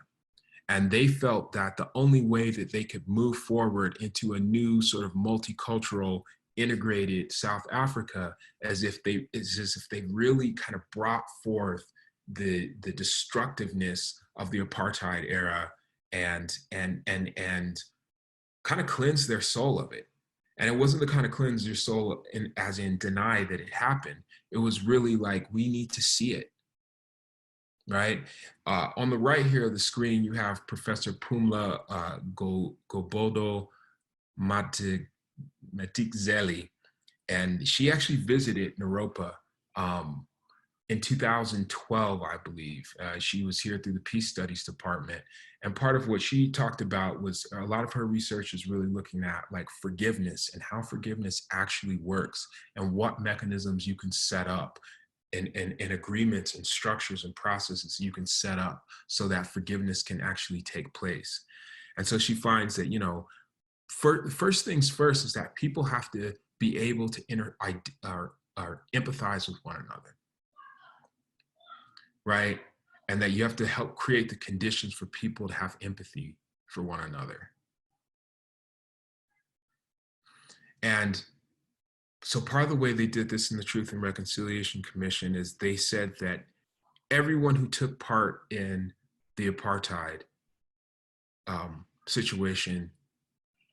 And they felt that the only way that they could move forward into a new sort of multicultural, integrated South Africa is as if they really kind of brought forth the destructiveness of the apartheid era and kind of cleanse their soul of it. And it wasn't the kind of cleanse your soul as in deny that it happened. It was really like, we need to see it. Right? On the right here of the screen, you have Professor Pumla Gobodo Matikizela, and she actually visited Naropa in 2012, I believe. She was here through the Peace Studies Department. And part of what she talked about was a lot of her research is really looking at like forgiveness and how forgiveness actually works and what mechanisms you can set up and agreements and structures and processes you can set up so that forgiveness can actually take place. And so she finds that, first things first is that people have to be able to empathize with one another, right? And that you have to help create the conditions for people to have empathy for one another. And so part of the way they did this in the Truth and Reconciliation Commission is they said that everyone who took part in the apartheid situation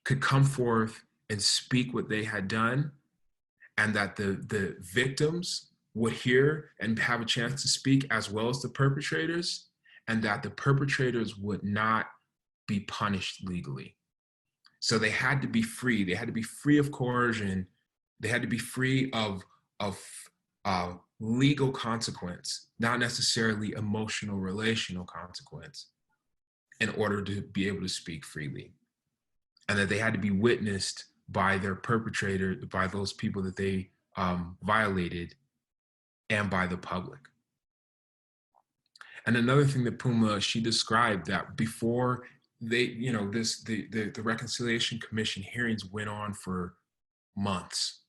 could come forth and speak what they had done, and that the victims would hear and have a chance to speak, as well as the perpetrators, and that the perpetrators would not be punished legally. So they had to be free. They had to be free of coercion. They had to be free of legal consequence, not necessarily emotional, relational consequence, in order to be able to speak freely. And that they had to be witnessed by their perpetrator, by those people that they violated, and by the public. And another thing that Puma, she described that before they, the Reconciliation Commission hearings went on for months.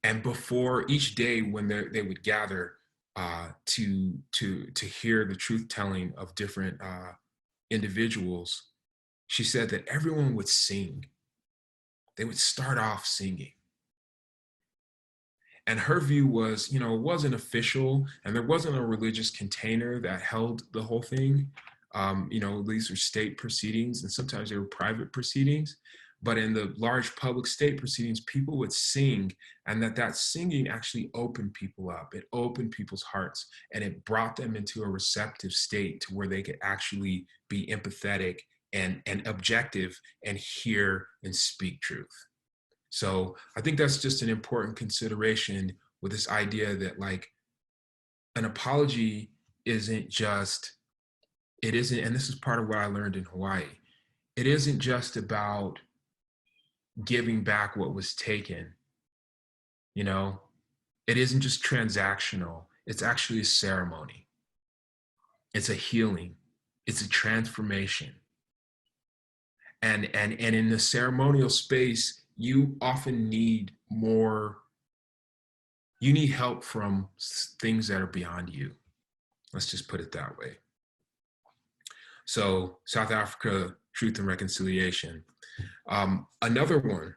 And before each day when they would gather to hear the truth telling of different individuals, she said that everyone would sing. They would start off singing. And her view was, it wasn't official, and there wasn't a religious container that held the whole thing. These were state proceedings, and sometimes they were private proceedings. But in the large public state proceedings, people would sing, and that singing actually opened people up. It opened people's hearts, and it brought them into a receptive state to where they could actually be empathetic and objective and hear and speak truth. So I think that's just an important consideration with this idea that, like, an apology isn't just, it isn't, and this is part of what I learned in Hawaii. It isn't just about giving back what was taken, you know? It isn't just transactional. It's actually a ceremony. It's a healing. It's a transformation. And in the ceremonial space, you often need more, you need help from things that are beyond you. Let's just put it that way. So South Africa, Truth and Reconciliation. Another one,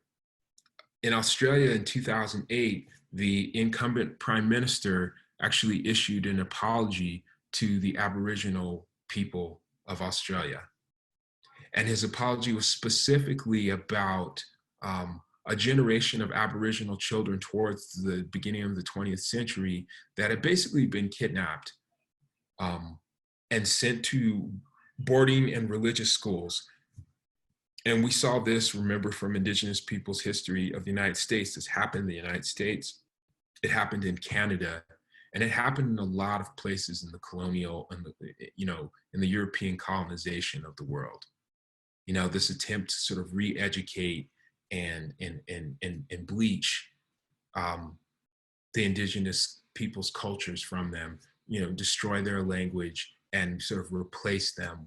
in Australia in 2008, the incumbent prime minister actually issued an apology to the Aboriginal people of Australia. And his apology was specifically about a generation of Aboriginal children towards the beginning of the 20th century that had basically been kidnapped and sent to boarding and religious schools. And we saw this, remember, from Indigenous peoples' history of the United States. This happened in the United States. It happened in Canada. And it happened in a lot of places in the colonial and in the European colonization of the world. This attempt to sort of re-educate and bleach the Indigenous people's cultures from them, destroy their language and sort of replace their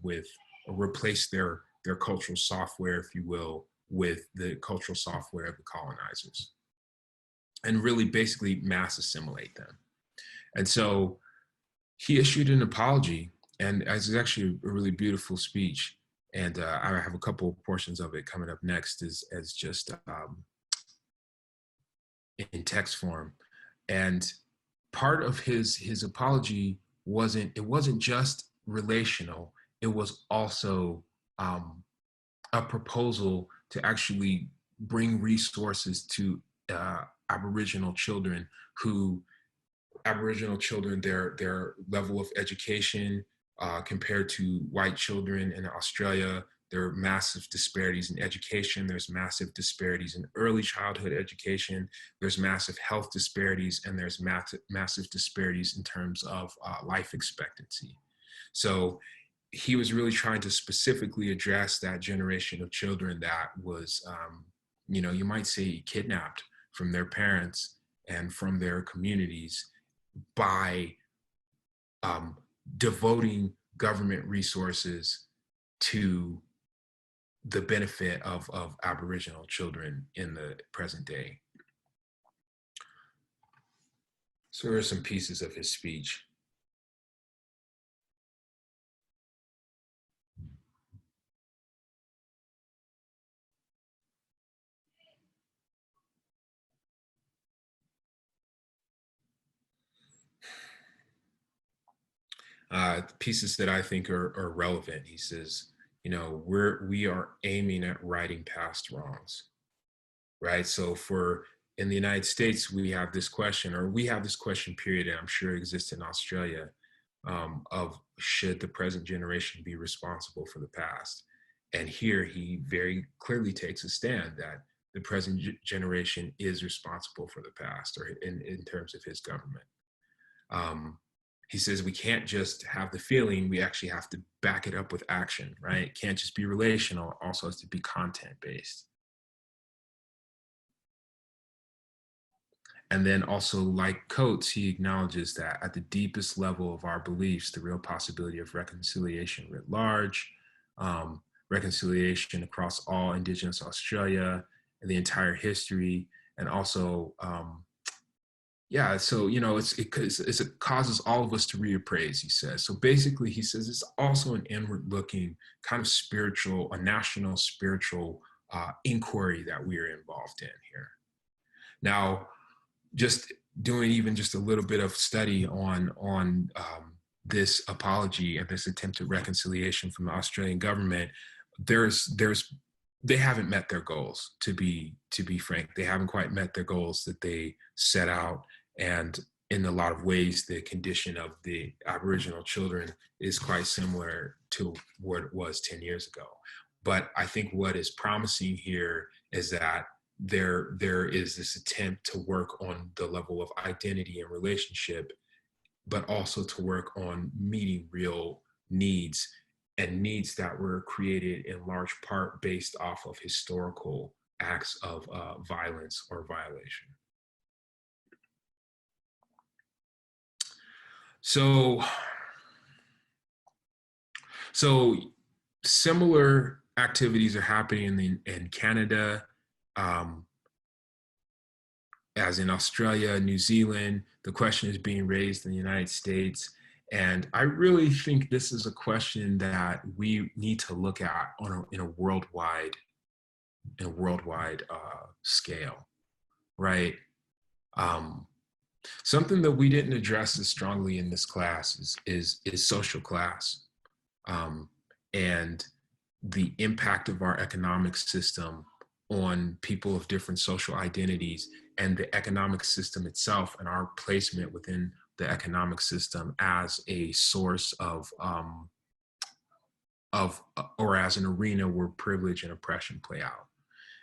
cultural software, if you will, with the cultural software of the colonizers, and really basically mass assimilate them. And so he issued an apology, and it's actually a really beautiful speech. And I have a couple portions of it coming up next as just in text form. And part of his apology wasn't just relational. It was also a proposal to actually bring resources to Aboriginal children, their level of education compared to white children in Australia. There are massive disparities in education. There's massive disparities in early childhood education. There's massive health disparities, and there's massive disparities in terms of life expectancy. So he was really trying to specifically address that generation of children that was, you might say, kidnapped from their parents and from their communities by devoting government resources to the benefit of Aboriginal children in the present day. So here are some pieces of his speech. Pieces that I think are relevant. He says, we are aiming at righting past wrongs, right? So in the United States, we have this question period, and I'm sure exists in Australia, of should the present generation be responsible for the past? And here he very clearly takes a stand that the present generation is responsible for the past, or in terms of his government. He says we can't just have the feeling, we actually have to back it up with action, right? It can't just be relational, it also has to be content-based. And then also, like Coates, he acknowledges that at the deepest level of our beliefs, the real possibility of reconciliation writ large, reconciliation across all Indigenous Australia and the entire history, and also, so it causes all of us to reappraise, he says. So basically, he says it's also an inward-looking kind of spiritual, a national spiritual inquiry that we are involved in here. Now, just doing even just a little bit of study on this apology and this attempt at reconciliation from the Australian government, they haven't met their goals, to be frank. They haven't quite met their goals that they set out. And in a lot of ways, the condition of the Aboriginal children is quite similar to what it was 10 years ago. But I think what is promising here is that there is this attempt to work on the level of identity and relationship but also to work on meeting real needs, and needs that were created in large part based off of historical acts of violence or violation. So similar activities are happening in Canada, as in Australia, New Zealand. The question is being raised in the United States. And I really think this is a question that we need to look at in a worldwide scale, right? Something that we didn't address as strongly in this class is social class, and the impact of our economic system on people of different social identities, and the economic system itself and our placement within the economic system as a source of or as an arena where privilege and oppression play out.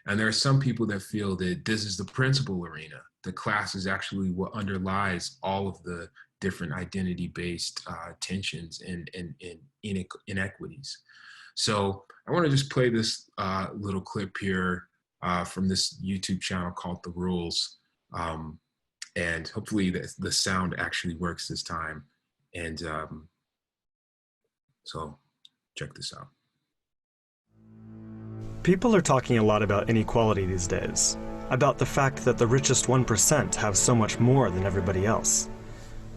And there are some people that feel that this is the principal arena. The class is actually what underlies all of the different identity-based tensions and inequities. So I want to just play this little clip here from this YouTube channel called The Rules. And hopefully the sound actually works this time. And so check this out. People are talking a lot about inequality these days, about the fact that the richest 1% have so much more than everybody else.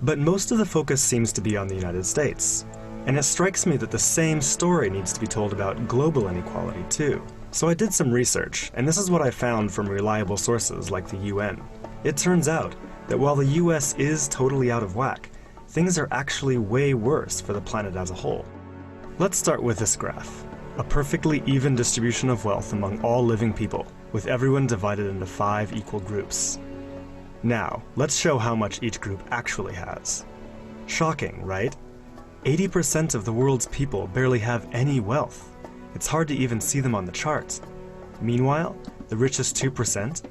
But most of the focus seems to be on the United States, and it strikes me that the same story needs to be told about global inequality too. So I did some research, and this is what I found from reliable sources like the UN. It turns out that while the US is totally out of whack, things are actually way worse for the planet as a whole. Let's start with this graph. A perfectly even distribution of wealth among all living people, with everyone divided into 5 equal groups. Now, let's show how much each group actually has. Shocking, right? 80% of the world's people barely have any wealth. It's hard to even see them on the chart. Meanwhile, the richest 2%,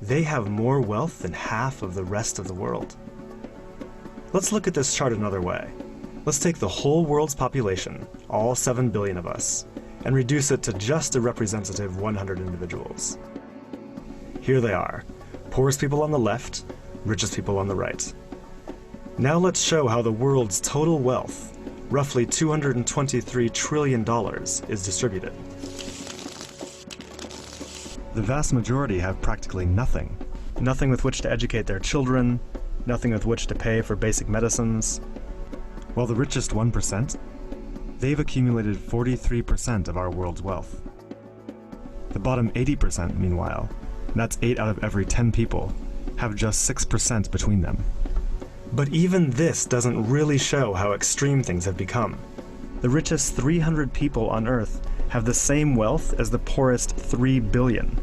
they have more wealth than half of the rest of the world. Let's look at this chart another way. Let's take the whole world's population, all 7 billion of us, and reduce it to just a representative 100 individuals. Here they are, poorest people on the left, richest people on the right. Now let's show how the world's total wealth, roughly $223 trillion, is distributed. The vast majority have practically nothing. Nothing with which to educate their children, nothing with which to pay for basic medicines. While the richest 1%, they've accumulated 43% of our world's wealth. The bottom 80%, meanwhile, and that's 8 out of every 10 people, have just 6% between them. But even this doesn't really show how extreme things have become. The richest 300 people on Earth have the same wealth as the poorest 3 billion.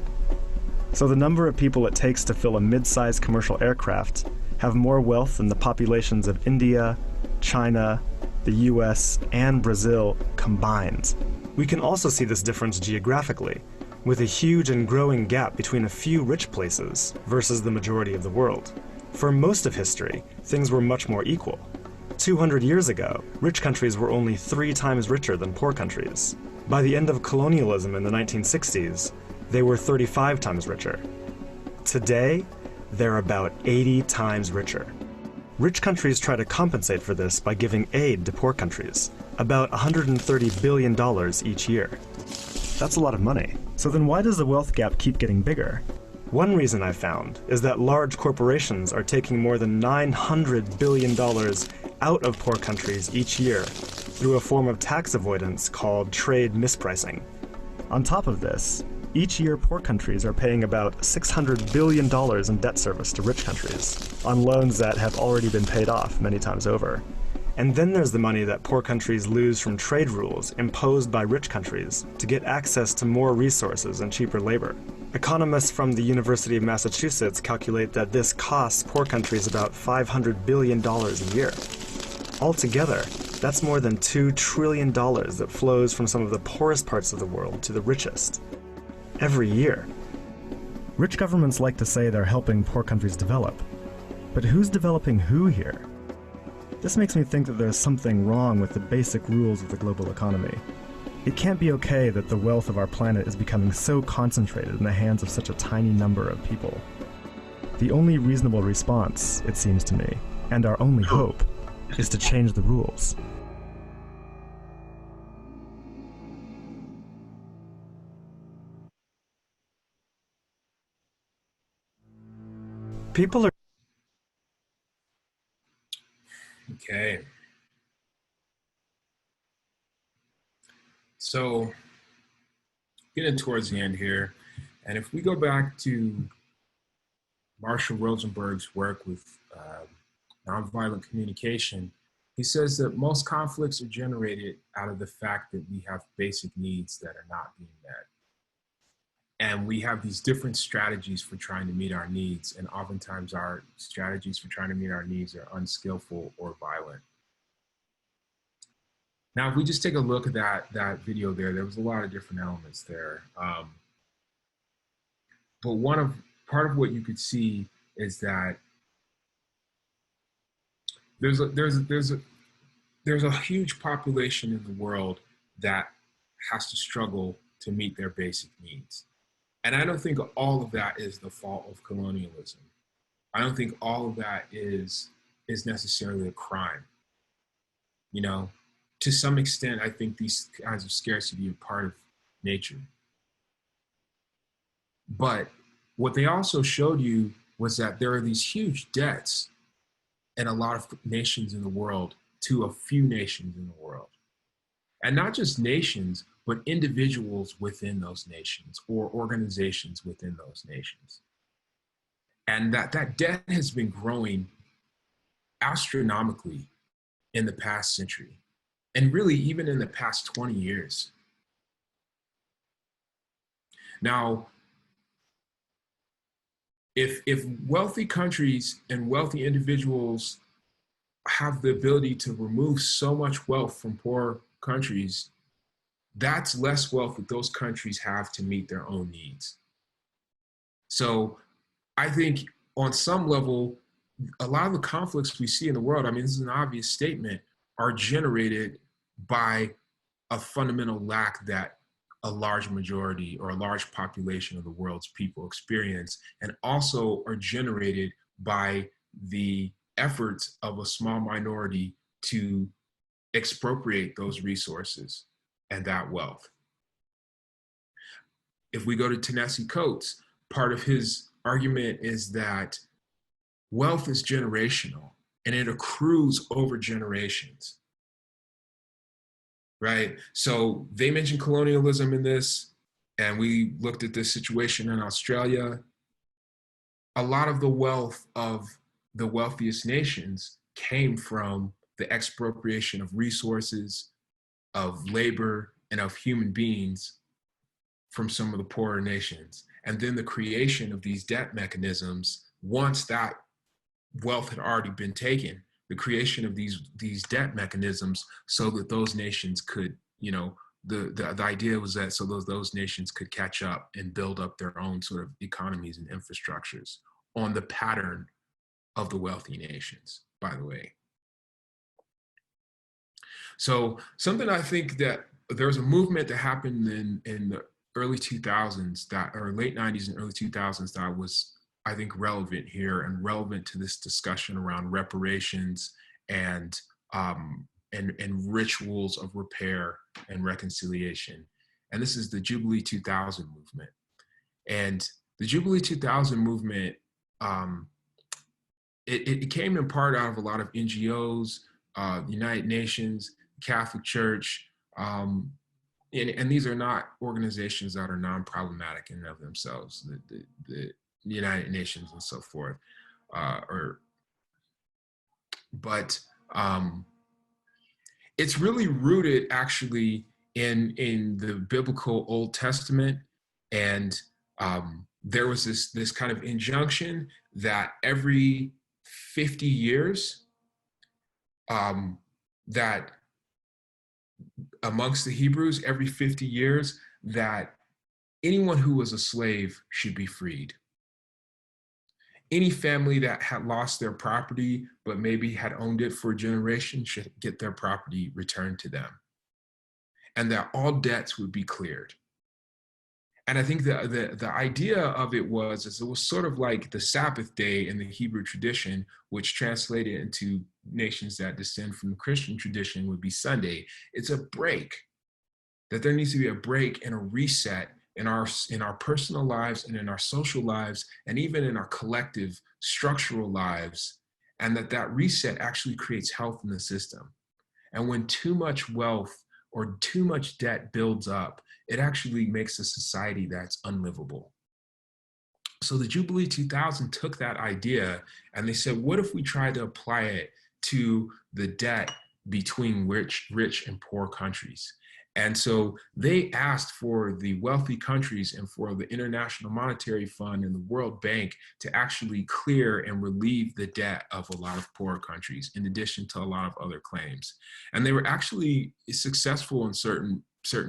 So the number of people it takes to fill a mid-sized commercial aircraft have more wealth than the populations of India, China, the US, and Brazil combined. We can also see this difference geographically, with a huge and growing gap between a few rich places versus the majority of the world. For most of history, things were much more equal. 200 years ago, rich countries were only 3 times richer than poor countries. By the end of colonialism in the 1960s, they were 35 times richer. Today, they're about 80 times richer. Rich countries try to compensate for this by giving aid to poor countries, about $130 billion each year. That's a lot of money. So then why does the wealth gap keep getting bigger? One reason I found is that large corporations are taking more than $900 billion out of poor countries each year through a form of tax avoidance called trade mispricing. On top of this, each year poor countries are paying about $600 billion in debt service to rich countries on loans that have already been paid off many times over. And then there's the money that poor countries lose from trade rules imposed by rich countries to get access to more resources and cheaper labor. Economists from the University of Massachusetts calculate that this costs poor countries about $500 billion a year. Altogether, that's more than $2 trillion that flows from some of the poorest parts of the world to the richest. Every year. Rich governments like to say they're helping poor countries develop. But who's developing who here? This makes me think that there's something wrong with the basic rules of the global economy. It can't be okay that the wealth of our planet is becoming so concentrated in the hands of such a tiny number of people. The only reasonable response, it seems to me, and our only hope, is to change the rules. People are... Okay. So getting towards the end here, and if we go back to Marshall Rosenberg's work with nonviolent communication, he says that most conflicts are generated out of the fact that we have basic needs that are not being met. And we have these different strategies for trying to meet our needs, and oftentimes our strategies for trying to meet our needs are unskillful or violent. Now, if we just take a look at that video there was a lot of different elements there. But part of what you could see is that there's a huge population in the world that has to struggle to meet their basic needs. And I don't think all of that is the fault of colonialism. I don't think all of that is necessarily a crime. You know, to some extent, I think these kinds of scarcity are part of nature. But what they also showed you was that there are these huge debts in a lot of nations in the world to a few nations in the world. And not just nations, but individuals within those nations or organizations within those nations. And that debt has been growing astronomically in the past century, and really even in the past 20 years. Now, if wealthy countries and wealthy individuals have the ability to remove so much wealth from poor countries, that's less wealth that those countries have to meet their own needs. So I think on some level, a lot of the conflicts we see in the world, I mean, this is an obvious statement, are generated by a fundamental lack that a large majority or a large population of the world's people experience, and also are generated by the efforts of a small minority to expropriate those resources and that wealth. If we go to Ta-Nehisi Coates, part of his argument is that wealth is generational and it accrues over generations. Right? So they mentioned colonialism in this, and we looked at this situation in Australia. A lot of the wealth of the wealthiest nations came from the expropriation of resources, of labor, and of human beings from some of the poorer nations. And then the creation of these debt mechanisms, once that wealth had already been taken, the creation of these debt mechanisms so that those nations could, you know, the idea was that so those nations could catch up and build up their own sort of economies and infrastructures on the pattern of the wealthy nations, by the way. So something I think that there's a movement that happened in the early 2000s or late 90s and early 2000s that was, I think, relevant here and relevant to this discussion around reparations and rituals of repair and reconciliation. And this is the Jubilee 2000 movement. And the Jubilee 2000 movement, it came in part out of a lot of NGOs, the United Nations, Catholic Church, and these are not organizations that are non-problematic in and of themselves. The United Nations and so forth, but it's really rooted actually in the biblical Old Testament, and there was this kind of injunction that every 50 years, that amongst the Hebrews, every 50 years, that anyone who was a slave should be freed. Any family that had lost their property, but maybe had owned it for a generation, should get their property returned to them, and that all debts would be cleared. And I think the idea of it was, is it was sort of like the Sabbath day in the Hebrew tradition, which translated into nations that descend from the Christian tradition would be Sunday. It's a break, that there needs to be a break and a reset in our personal lives and in our social lives and even in our collective structural lives, and that reset actually creates health in the system. And when too much wealth or too much debt builds up, it actually makes a society that's unlivable. So the Jubilee 2000 took that idea and they said, what if we tried to apply it to the debt between rich and poor countries? And so they asked for the wealthy countries and for the International Monetary Fund and the World Bank to actually clear and relieve the debt of a lot of poor countries, in addition to a lot of other claims. And they were actually successful in certain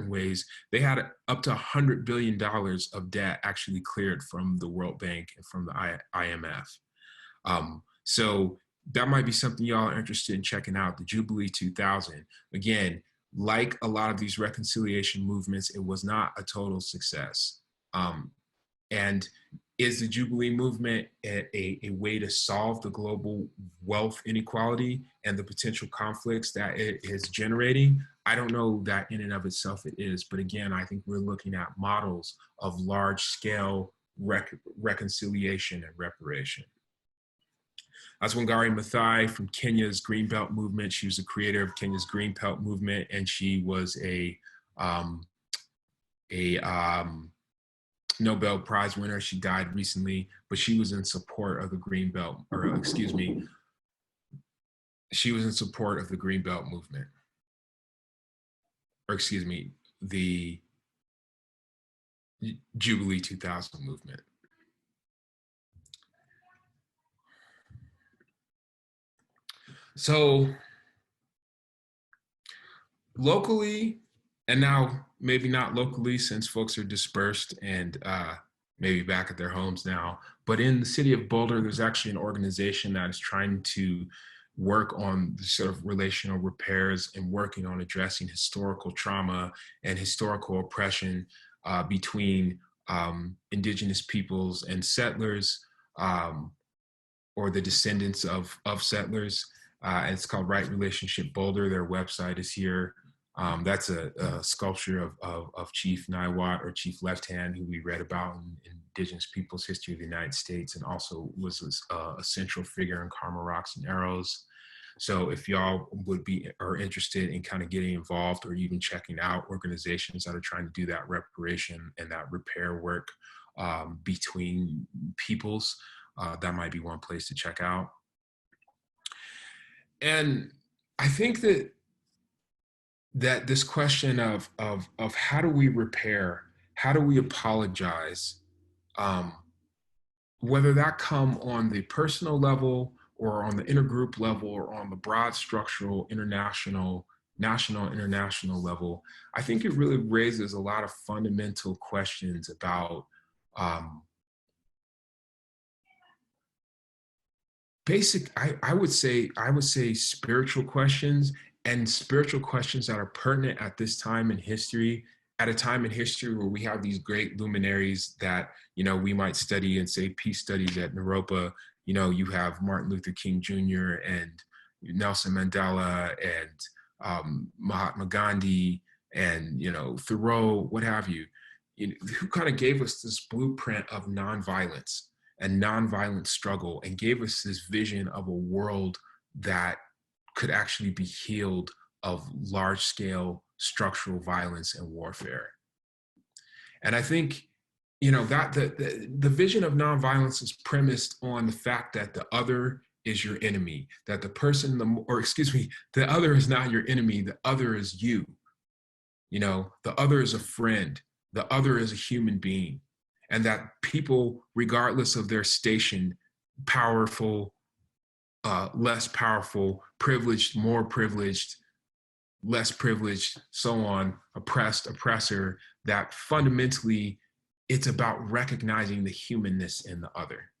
ways. They had up to $100 billion of debt actually cleared from the World Bank and from the IMF. So that might be something y'all are interested in checking out, the Jubilee 2000. Again, like a lot of these reconciliation movements, it was not a total success. And is the Jubilee movement a way to solve the global wealth inequality and the potential conflicts that it is generating? I don't know that in and of itself it is, but again, I think we're looking at models of large scale reconciliation and reparation. That's Wangari Maathai from Kenya's Greenbelt movement. She was the creator of Kenya's Greenbelt movement, and she was a Nobel Prize winner. She died recently, but she was in support of the Greenbelt, or excuse me, she was in support of the Greenbelt movement, or excuse me, the Jubilee 2000 movement. So locally, and now maybe not locally since folks are dispersed and maybe back at their homes now, but in the city of Boulder, there's actually an organization that is trying to work on the sort of relational repairs and working on addressing historical trauma and historical oppression between indigenous peoples and settlers, or the descendants of settlers. And it's called Right Relationship Boulder. Their website is here. That's a sculpture of Chief Niwot, or Chief Left Hand, who we read about in Indigenous Peoples' History of the United States, and also was a central figure in Karma Rocks and Arrows. So if y'all are interested in kind of getting involved or even checking out organizations that are trying to do that reparation and that repair work between peoples, that might be one place to check out. And I think that this question of how do we repair, how do we apologize, whether that come on the personal level or on the intergroup level or on the broad structural national international level, I think it really raises a lot of fundamental questions about I would say spiritual questions, and spiritual questions that are pertinent at this time in history, at a time in history where we have these great luminaries that, you know, we might study and say peace studies at Naropa. You know, you have Martin Luther King Jr. and Nelson Mandela and Mahatma Gandhi and, you know, Thoreau, what have you, who kind of gave us this blueprint of nonviolence and nonviolent struggle, and gave us this vision of a world that could actually be healed of large scale structural violence and warfare. And I think, you know, that the vision of nonviolence is premised on the fact that the other is your enemy, that the person, the other is not your enemy, the other is you. You know, the other is a friend, the other is a human being. And that people, regardless of their station, powerful, less powerful, privileged, more privileged, less privileged, so on, oppressed, oppressor, that fundamentally it's about recognizing the humanness in the other.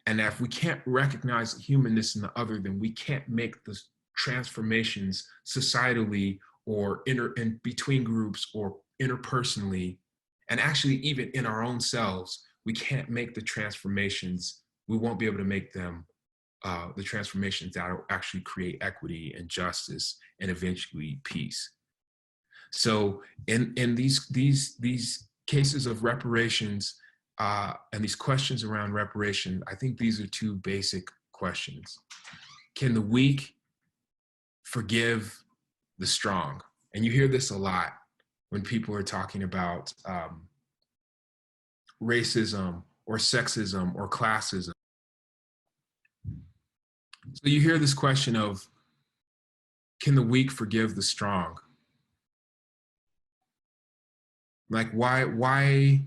And if we can't recognize the humanness in the other, then we can't make the transformations societally or in between groups or interpersonally, and actually even in our own selves. We can't make the transformations. We won't be able to make them the transformations that will actually create equity and justice and eventually peace. So in these cases of reparations and these questions around reparation, I think these are two basic questions. Can the weak forgive the strong? And you hear this a lot when people are talking about racism or sexism or classism. So you hear this question of, can the weak forgive the strong? Like, why?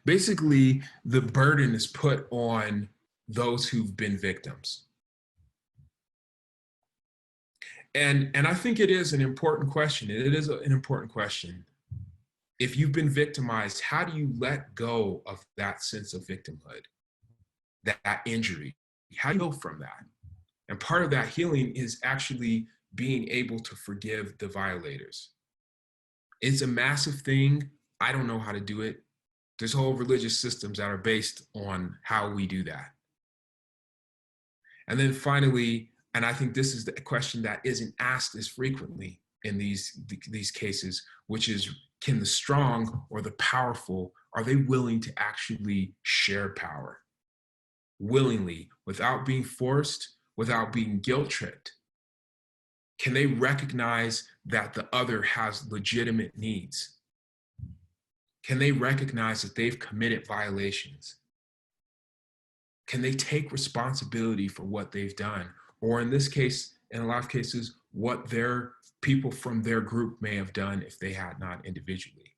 Basically, the burden is put on those who've been victims. And I think it is an important question. It is an important question. If you've been victimized, how do you let go of that sense of victimhood, that injury? How do you heal from that? And part of that healing is actually being able to forgive the violators. It's a massive thing. I don't know how to do it. There's whole religious systems that are based on how we do that. And then finally, and I think this is the question that isn't asked as frequently in these cases, which is, can the strong or the powerful, are they willing to actually share power willingly, without being forced, without being guilt tripped? Can they recognize that the other has legitimate needs? Can they recognize that they've committed violations? Can they take responsibility for what they've done? Or in this case, in a lot of cases, what their people from their group may have done if they had not individually.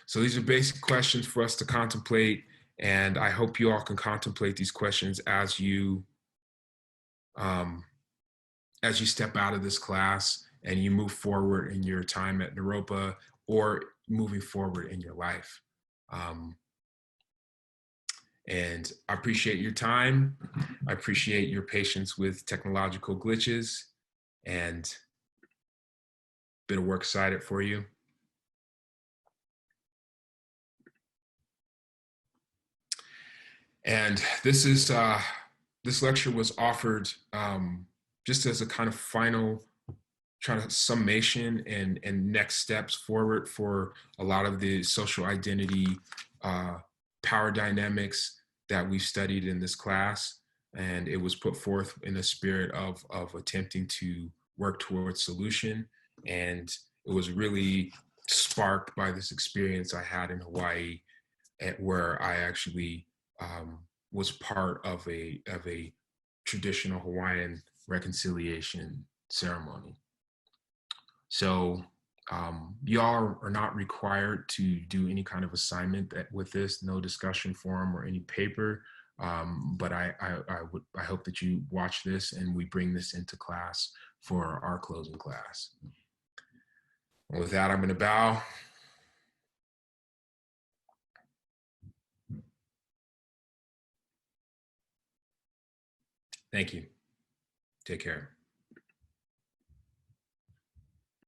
So these are basic questions for us to contemplate. And I hope you all can contemplate these questions as you step out of this class and you move forward in your time at Naropa or moving forward in your life. And I appreciate your time. I appreciate your patience with technological glitches, and a bit of work cited for you. And this lecture was offered just as a kind of final summation and next steps forward for a lot of the social identity power dynamics that we've studied in this class. And it was put forth in the spirit of attempting to work towards solution. And it was really sparked by this experience I had in Hawaii, where I actually was part of a traditional Hawaiian reconciliation ceremony. So y'all are not required to do any kind of assignment with this, no discussion forum or any paper. But I hope that you watch this and we bring this into class for our closing class. And with that, I'm going to bow. Thank you. Take care.